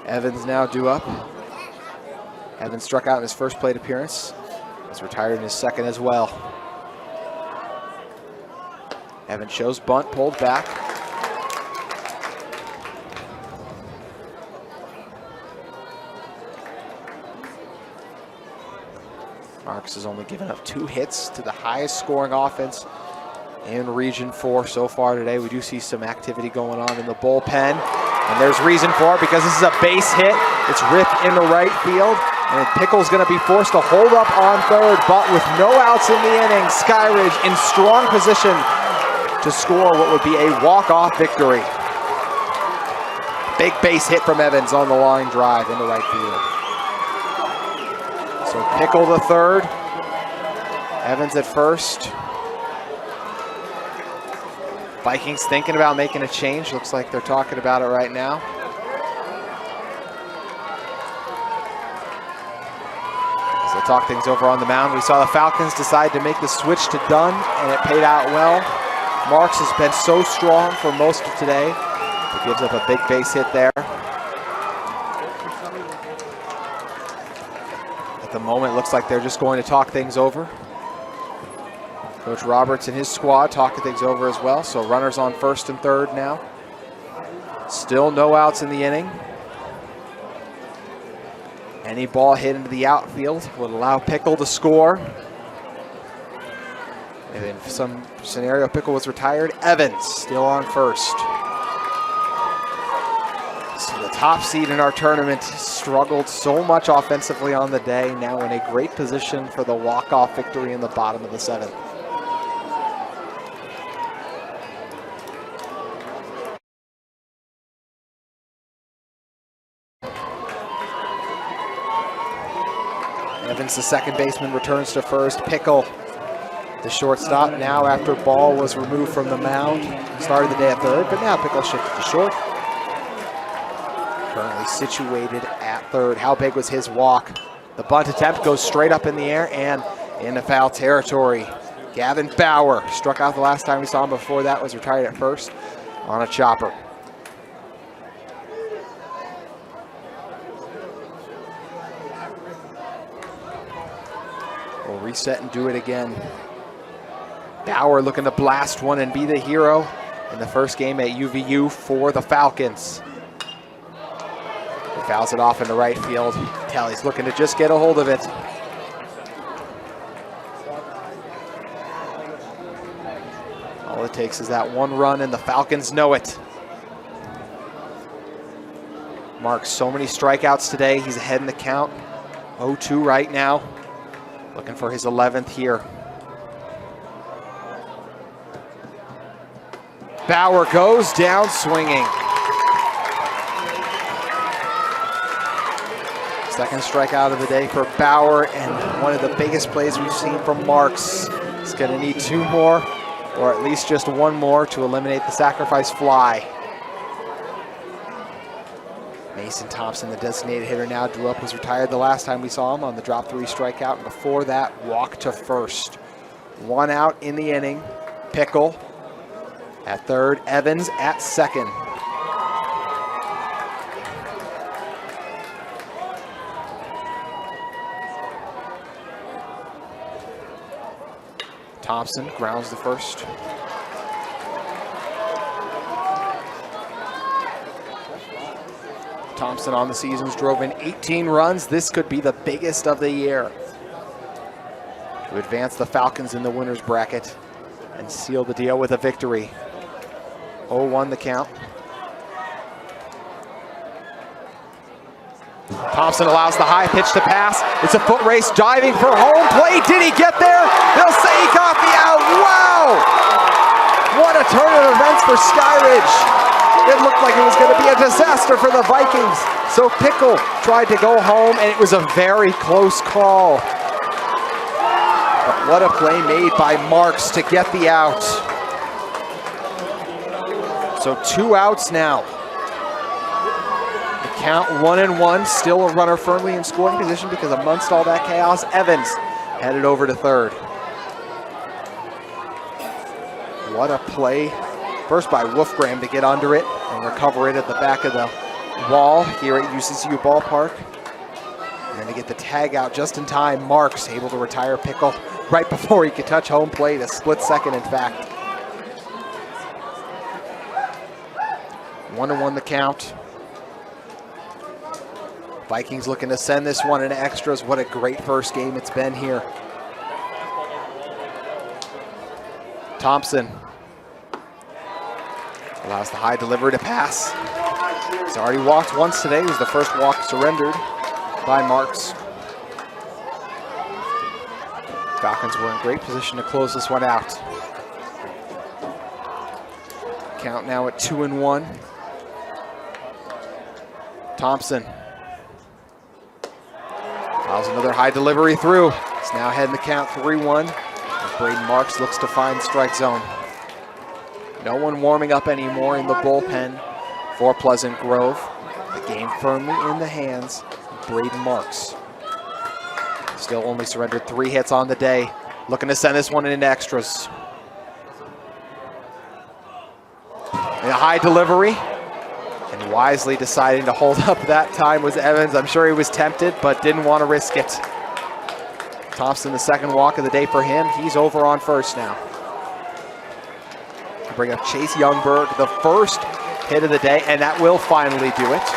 Evans now due up. Evans struck out in his first plate appearance. He's retired in his second as well. Evans shows bunt, pulled back. Marks has only given up 2 hits to the highest scoring offense in Region 4 so far today. We do see some activity going on in the bullpen, and there's reason for it because this is a base hit. It's ripped into right field, and Pickle's going to be forced to hold up on third, but with no outs in the inning, Skyridge in strong position to score what would be a walk-off victory. Big base hit from Evans on the line drive into right field. So Pickle the third, Evans at first. Vikings thinking about making a change. Looks like they're talking about it right now. As they talk things over on the mound, we saw the Falcons decide to make the switch to Dunn, and it paid out well. Marks has been so strong for most of today. He gives up a big base hit there. At the moment, it looks like they're just going to talk things over. Coach Roberts and his squad talking things over as well. So runners on first and third now. Still no outs in the inning. Any ball hit into the outfield would allow Pickle to score. And in some scenario, Pickle was retired. Evans still on first. So the top seed in our tournament struggled so much offensively on the day. Now in a great position for the walk-off victory in the bottom of the 7th. Evans, the second baseman, returns to first. Pickle, the shortstop, now after Ball was removed from the mound. Started the day at third, but now Pickle shifted to short. Currently situated at third. How big was his walk? The bunt attempt goes straight up in the air and into foul territory. Gavin Bauer struck out the last time we saw him. Before that was retired at first on a chopper. We'll reset and do it again. Bauer looking to blast one and be the hero in the first game at UVU for the Falcons. He fouls it off into right field. Tell he's looking to just get a hold of it. All it takes is that one run and the Falcons know it. Marks so many strikeouts today. He's ahead in the count. 0-2 right now. Looking for his 11th here. Bauer goes down swinging. Second strikeout of the day for Bauer, and one of the biggest plays we've seen from Marks. He's going to need 2 more, or at least just 1 more to eliminate the sacrifice fly. Mason Thompson, the designated hitter now. Drew up was retired the last time we saw him on the drop 3 strikeout. And before that, walk to first. 1 out in the inning. Pickle at third. Evans at second. Thompson grounds the first. Thompson on the seasons drove in 18 runs. This could be the biggest of the year to advance the Falcons in the winner's bracket and seal the deal with a victory. 0-1 the count. Thompson allows the high pitch to pass. It's a foot race, diving for home plate. Did he get there? They'll say he got the out. Wow! What a turn of events for Skyridge. It looked like it was going to be a disaster for the Vikings. So Pickle tried to go home, and it was a very close call. But what a play made by Marks to get the out. So 2 outs now. The count 1-1, still a runner firmly in scoring position because amongst all that chaos, Evans headed over to third. What a play. First by Wolfgram to get under it and recover it at the back of the wall here at UCCU Ballpark. And then to get the tag out just in time, Marks able to retire Pickle right before he could touch home plate, a split second in fact. 1-1 the count. Vikings looking to send this one into extras. What a great first game it's been here. Thompson allows the high delivery to pass. He's already walked once today. It was the first walk surrendered by Marks. Falcons were in great position to close this one out. Count now at 2-1. Thompson allows another high delivery through. It's now heading the count 3-1. Braden Marks looks to find strike zone. No one warming up anymore in the bullpen for Pleasant Grove. The game firmly in the hands of Braden Marks. Still only surrendered 3 hits on the day. Looking to send this one into extras. And a high delivery. And wisely deciding to hold up that time was Evans. I'm sure he was tempted, but didn't want to risk it. Thompson, the second walk of the day for him. He's over on first now. Bring up Chase Youngberg, the first hit of the day, and that will finally do it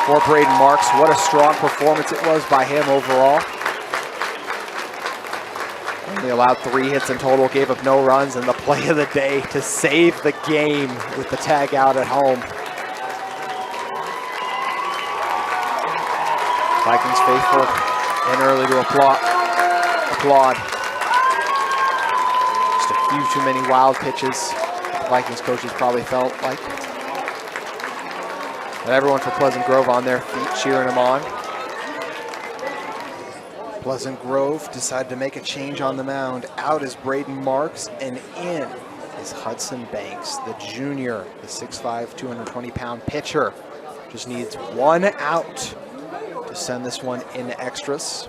for Braden Marks. What a strong performance it was by him overall. Only allowed 3 hits in total, gave up no runs, and the play of the day to save the game with the tag out at home. Vikings faithful in early to applaud. Just a few too many wild pitches. The Vikings coaches probably felt like. And everyone for Pleasant Grove on their feet cheering him on. Pleasant Grove decided to make a change on the mound. Out is Braden Marks, and in is Hudson Banks, the junior, the 6'5", 220-pound pitcher. Just needs 1 out to send this one into extras.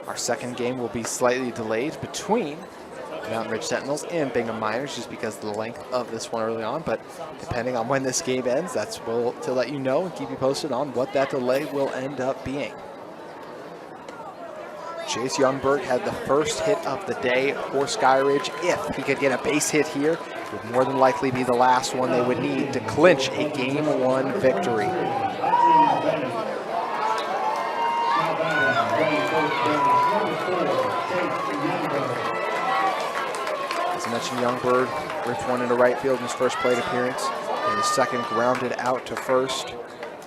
Our second game will be slightly delayed between Mountain Ridge Sentinels and Bingham Miners, just because of the length of this one early on. But depending on when this game ends, that's to let you know and keep you posted on what that delay will end up being. Chase Youngberg had the first hit of the day for Skyridge. If he could get a base hit here, it would more than likely be the last one they would need to clinch a Game 1 victory. As I mentioned, Youngberg ripped one into right field in his first plate appearance, and his second grounded out to first.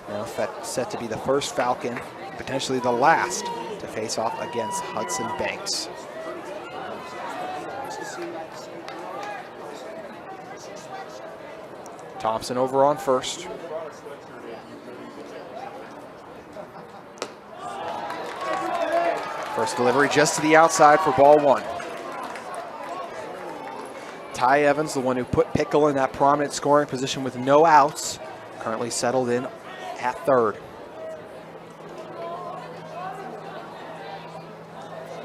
Now set to be the first Falcon, potentially the last, to face off against Hudson Banks. Thompson over on first. First delivery just to the outside for ball 1. Ty Evans, the one who put Pickle in that prominent scoring position with no outs, currently settled in at third.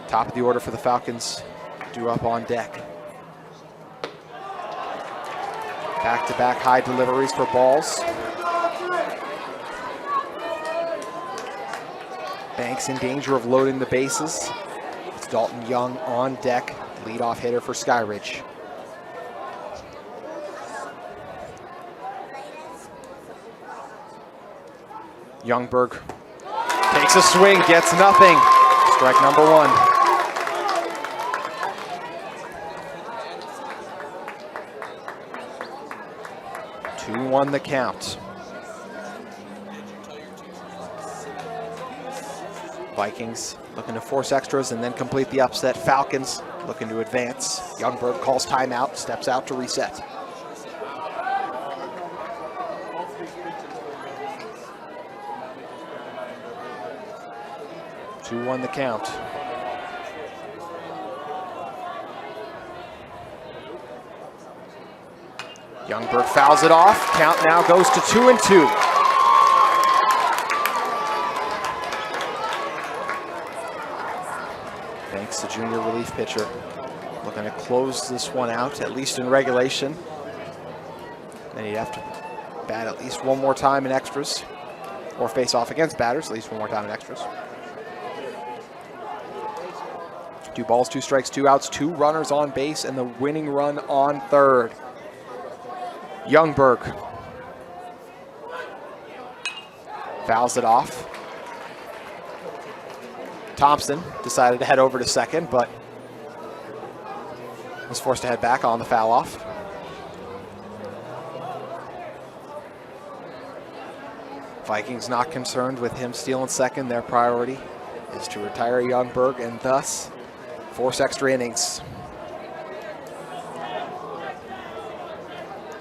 Top of the order for the Falcons, due up on deck. Back-to-back high deliveries for balls. Banks in danger of loading the bases. It's Dalton Young on deck, leadoff hitter for Skyridge. Youngberg takes a swing, gets nothing. Strike number 1. Two-1 the count. Vikings looking to force extras and then complete the upset. Falcons looking to advance. Youngberg calls timeout, steps out to reset. Two-1 the count. Youngberg fouls it off. Count now goes to 2-2. Banks, the junior relief pitcher, looking to close this one out, at least in regulation. Then he'd have to bat at least one more time in extras, or face off against batters at least one more time in extras. 2 balls, 2 strikes, 2 outs, 2 runners on base, and the winning run on third. Youngberg fouls it off. Thompson decided to head over to second, but was forced to head back on the foul off. Vikings not concerned with him stealing second. Their priority is to retire Youngberg and thus force extra innings.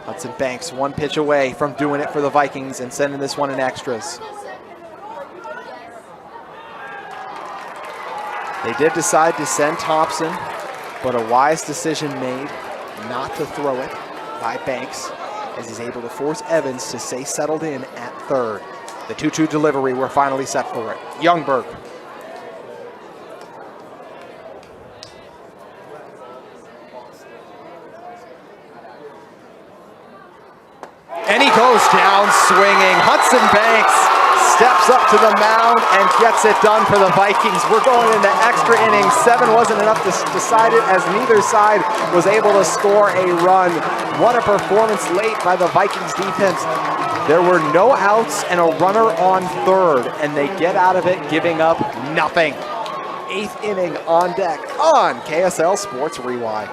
Hudson Banks 1 pitch away from doing it for the Vikings and sending this one in extras. They did decide to send Thompson, but a wise decision made not to throw it by Banks, as he's able to force Evans to stay settled in at third. The 2-2 delivery, we're finally set for it. Youngberg. And he goes down swinging. Hudson Banks steps up to the mound and gets it done for the Vikings. We're going into extra innings. 7 wasn't enough to decide it, as neither side was able to score a run. What a performance late by the Vikings defense. There were no outs and a runner on third, and they get out of it giving up nothing. 8th inning on deck on KSL Sports Rewind.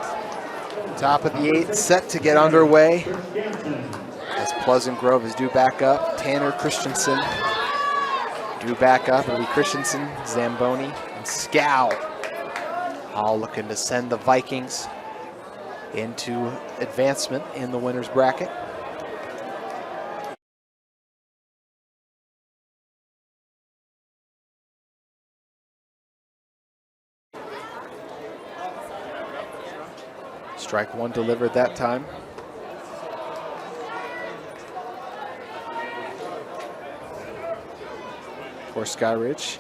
Top of the 8th set to get underway as Pleasant Grove is due back up. Tanner Christensen due back up. It'll be Christensen, Zamboni, and Scow, all looking to send the Vikings into advancement in the winner's bracket. Strike one delivered that time. For Skyridge,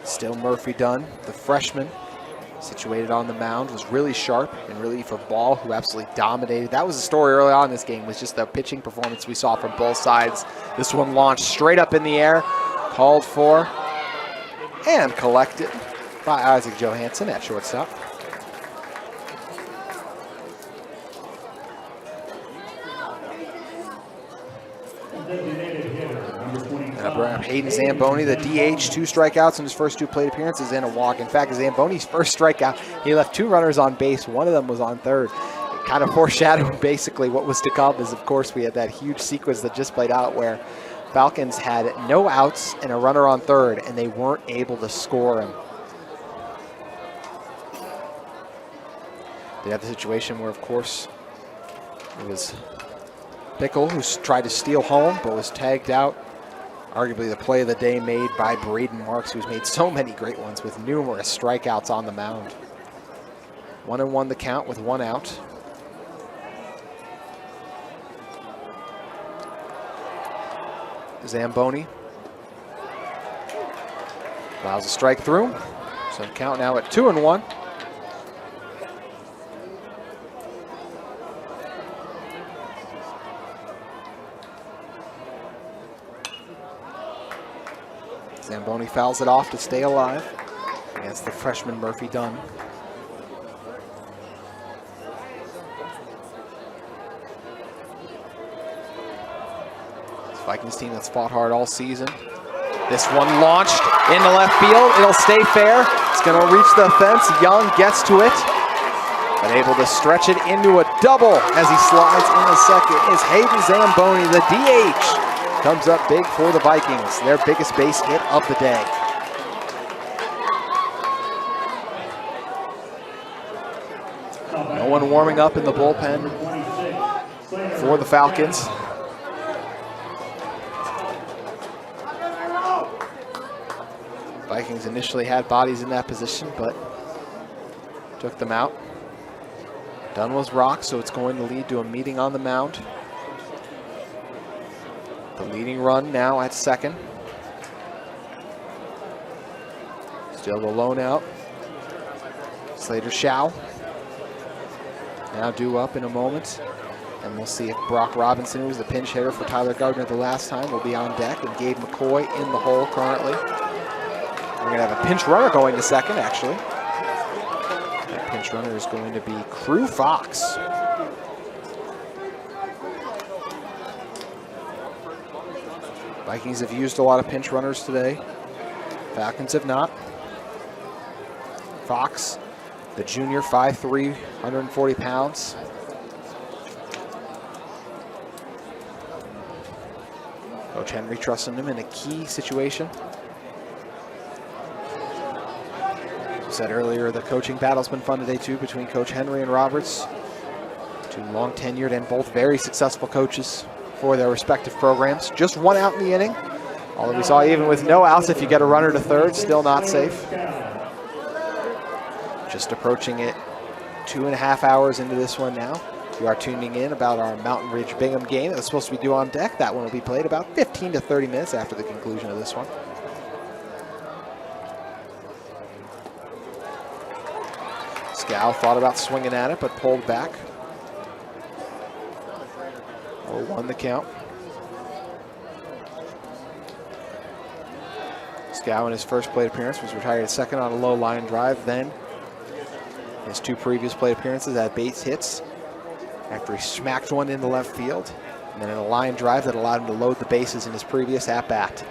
still Murphy Dunn, the freshman, situated on the mound, was really sharp in relief of Ball, who absolutely dominated. That was the story early on in this game, was just the pitching performance we saw from both sides. This one launched straight up in the air, called for and collected by Isaac Johansson at shortstop. Hayden Zamboni, the DH, 2 strikeouts in his first 2 plate appearances and a walk. In fact, Zamboni's first strikeout, he left 2 runners on base. One of them was on third. It kind of foreshadowed basically what was to come, as of course we had that huge sequence that just played out where Falcons had no outs and a runner on third, and they weren't able to score him. They had the situation where, of course, it was Pickle who tried to steal home but was tagged out. Arguably the play of the day made by Braden Marks, who's made so many great ones with numerous strikeouts on the mound. 1-1 the count with 1 out. Zamboni allows a strike through. So count now at 2-1. Zamboni fouls it off to stay alive against the freshman Murphy Dunn. This Vikings team that's fought hard all season. This one launched into left field. It'll stay fair. It's going to reach the fence. Young gets to it, but able to stretch it into a double as he slides in the second is Hayden Zamboni, the DH. Comes up big for the Vikings, their biggest base hit of the day. No one warming up in the bullpen for the Falcons. Vikings initially had bodies in that position, but took them out. Dunn was rocked, so it's going to lead to a meeting on the mound. The leading run now at second. Still the lone out. Slater Shao now due up in a moment. And we'll see if Brock Robinson, who was the pinch hitter for Tyler Gardner the last time, will be on deck. And Gabe McCoy in the hole currently. We're going to have a pinch runner going to second, actually. That pinch runner is going to be Crew Fox. Vikings have used a lot of pinch runners today. Falcons have not. Fox, the junior, 5'3", 140 pounds. Coach Henry trusting him in a key situation. Said earlier, the coaching battle's been fun today too between Coach Henry and Roberts. Two long tenured and both very successful coaches for their respective programs. Just one out in the inning. Although we saw even with no outs, if you get a runner to third, still not safe. Just approaching it 2.5 hours into this one now. You are tuning in about our Mountain Ridge Bingham game that was supposed to be due on deck. That one will be played about 15 to 30 minutes after the conclusion of this one. Scow thought about swinging at it, but pulled back. 0-1 the count. Scow in his first plate appearance was retired at second on a low line drive. Then his two previous plate appearances had base hits after he smacked one into left field, and then in a line drive that allowed him to load the bases in his previous at-bat.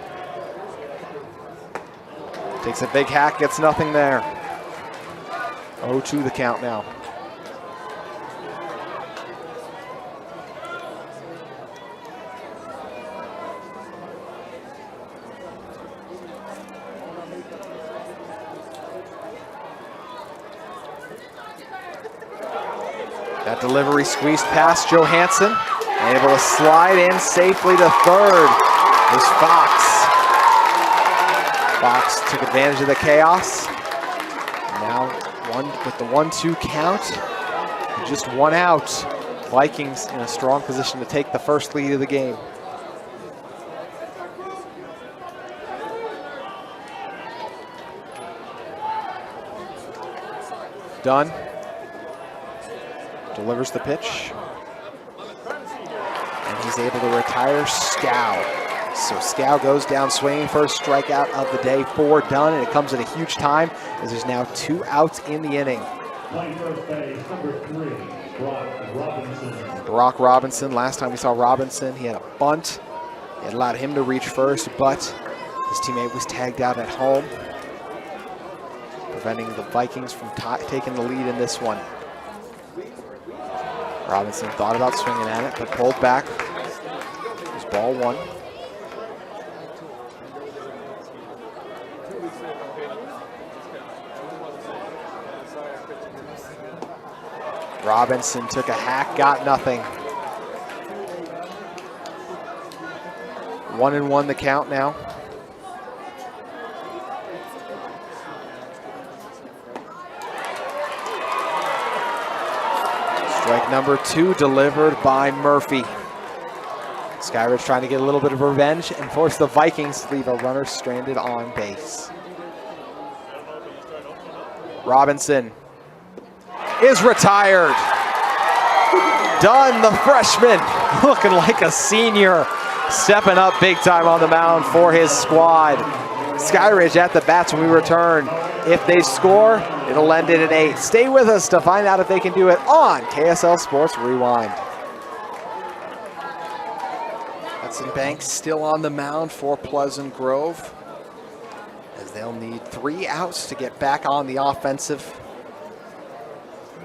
Takes a big hack, gets nothing there. 0-2 the count now. That delivery squeezed past Johansson, able to slide in safely to third. There's Fox. Fox took advantage of the chaos. Now with the 1-2 count, just one out. Vikings in a strong position to take the first lead of the game. Dunn delivers the pitch, and he's able to retire Scow. So Scow goes down swinging, first strikeout of the day for Dunn, and it comes at a huge time as there's now 2 outs in the inning. Playing first base, number 3, Brock Robinson. Brock Robinson, last time we saw Robinson, he had a bunt. It allowed him to reach first, but his teammate was tagged out at home, preventing the Vikings from taking the lead in this one. Robinson thought about swinging at it, but pulled back. It was ball 1. Robinson took a hack, got nothing. 1-1 the count now. Strike number 2 delivered by Murphy. Skyridge trying to get a little bit of revenge and force the Vikings to leave a runner stranded on base. Robinson is retired. Dunn, the freshman, looking like a senior, stepping up big time on the mound for his squad. Skyridge at the bats when we return. If they score, it'll end it at 8. Stay with us to find out if they can do it on KSL Sports Rewind. Hudson Banks still on the mound for Pleasant Grove, as they'll need 3 outs to get back on the offensive.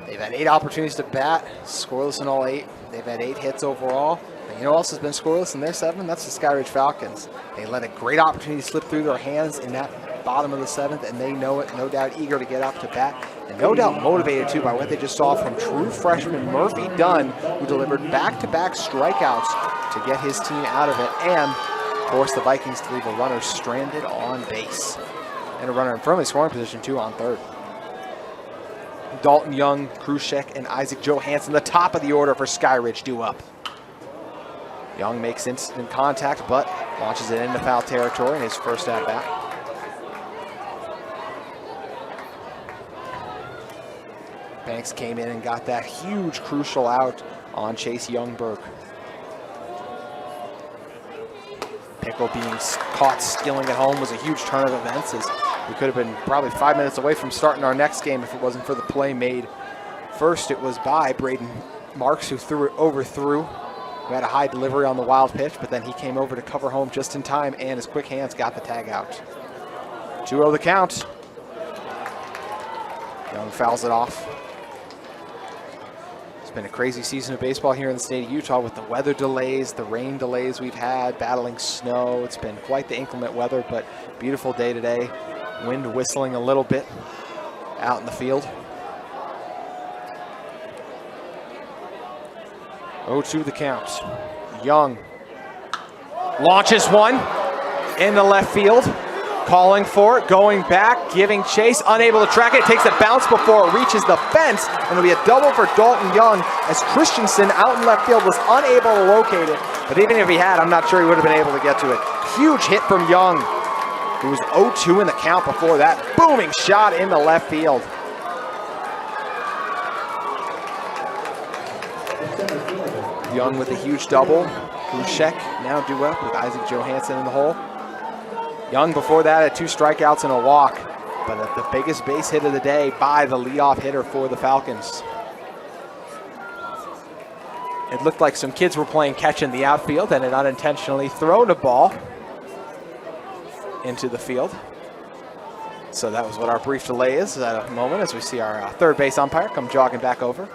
They've had 8 opportunities to bat, scoreless in all 8. They've had 8 hits overall. And you know who else has been scoreless in their 7? That's the Skyridge Falcons. They let a great opportunity slip through their hands in that bottom of the 7th, and they know it, no doubt eager to get up to bat, and no doubt motivated too by what they just saw from true freshman Murphy Dunn, who delivered back-to-back strikeouts to get his team out of it and force the Vikings to leave a runner stranded on base. And a runner in firmly scoring position too on third. Dalton Young, Krushek, and Isaac Johansson, the top of the order for Skyridge, due up. Young makes instant contact, but launches it into foul territory in his first at-bat. Banks came in and got that huge crucial out on Chase Youngberg. Pickle being caught stealing at home was a huge turn of events, as we could have been probably 5 minutes away from starting our next game if it wasn't for the play made. First, it was by Braden Marks, who overthrew, who had a high delivery on the wild pitch, but then he came over to cover home just in time, and his quick hands got the tag out. 2-0 the count. Young fouls it off. It's been a crazy season of baseball here in the state of Utah with the weather delays, the rain delays we've had, battling snow. It's been quite the inclement weather, but beautiful day today. Wind whistling a little bit out in the field. 0-2 the count. Young launches one in the left field. Calling for it, going back, giving chase, unable to track it. Takes a bounce before it reaches the fence, and it'll be a double for Dalton Young as Christensen out in left field was unable to locate it. But even if he had, I'm not sure he would have been able to get to it. Huge hit from Young, who was 0-2 in the count before that. Booming shot in the left field. Young with a huge double. Kushek now due up with Isaac Johansson in the hole. Young before that had 2 strikeouts and a walk, but the biggest base hit of the day by the leadoff hitter for the Falcons. It looked like some kids were playing catch in the outfield and had unintentionally thrown a ball into the field. So that was what our brief delay is at a moment as we see our third base umpire come jogging back over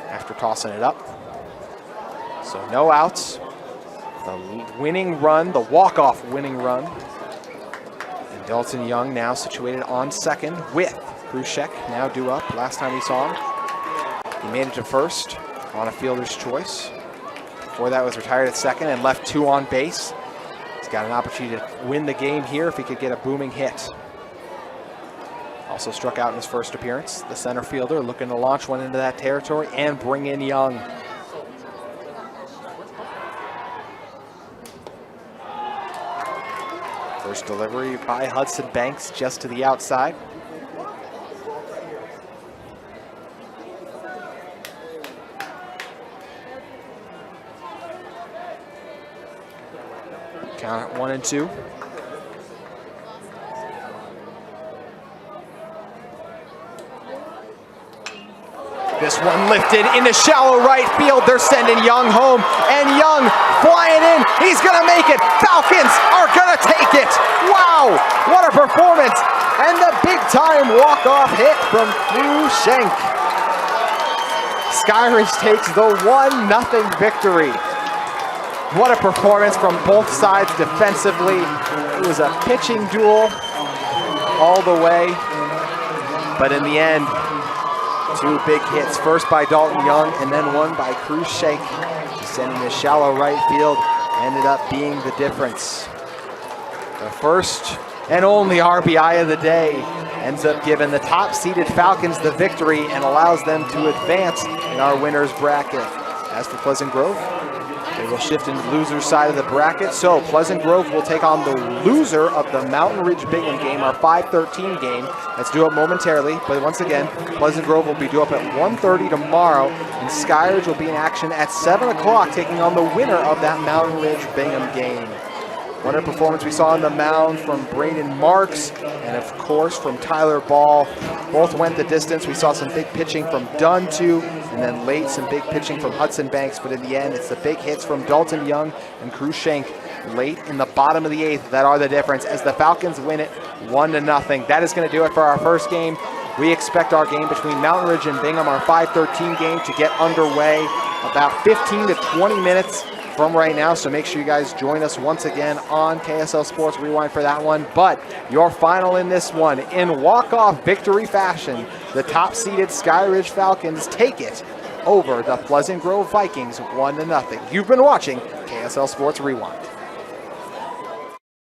after tossing it up. So no outs. The winning run, the walk-off winning run. And Dalton Young now situated on second with Krushek now due up. Last time we saw him, he made it to first on a fielder's choice. Before that was retired at second and left 2 on base. He's got an opportunity to win the game here if he could get a booming hit. Also struck out in his first appearance. The center fielder looking to launch one into that territory and bring in Young. First delivery by Hudson Banks just to the outside. Count at 1-2. This one lifted into shallow right field. They're sending Young home, and Young flying in. He's gonna make it. Falcons are gonna take it. Wow, what a performance. And the big time walk-off hit from Shenk. Skyridge takes the 1-0 victory. What a performance from both sides defensively. It was a pitching duel all the way, but in the end, 2 big hits, first by Dalton Young and then one by Krushek, sending the shallow right field, ended up being the difference. The first and only RBI of the day ends up giving the top-seeded Falcons the victory and allows them to advance in our winner's bracket. As for Pleasant Grove, they will shift into the loser's side of the bracket. So Pleasant Grove will take on the loser of the Mountain Ridge Bingham game, our 5-13 game. That's due up momentarily. But once again, Pleasant Grove will be due up at 1:30 tomorrow. And Skyridge will be in action at 7 o'clock, taking on the winner of that Mountain Ridge Bingham game. What a performance we saw on the mound from Braden Marks and, of course, from Tyler Ball. Both went the distance. We saw some big pitching from Dunn, too, and then late some big pitching from Hudson Banks. But in the end, it's the big hits from Dalton Young and Krushek late in the bottom of the 8th that are the difference as the Falcons win it 1-0. That is going to do it for our first game. We expect our game between Mountain Ridge and Bingham, our 5-13 game, to get underway about 15 to 20 minutes from right now, so make sure you guys join us once again on KSL Sports Rewind for that one. But your final in this one, in walk-off victory fashion, the top-seeded Skyridge Falcons take it over the Pleasant Grove Vikings 1-0. You've been watching KSL Sports Rewind.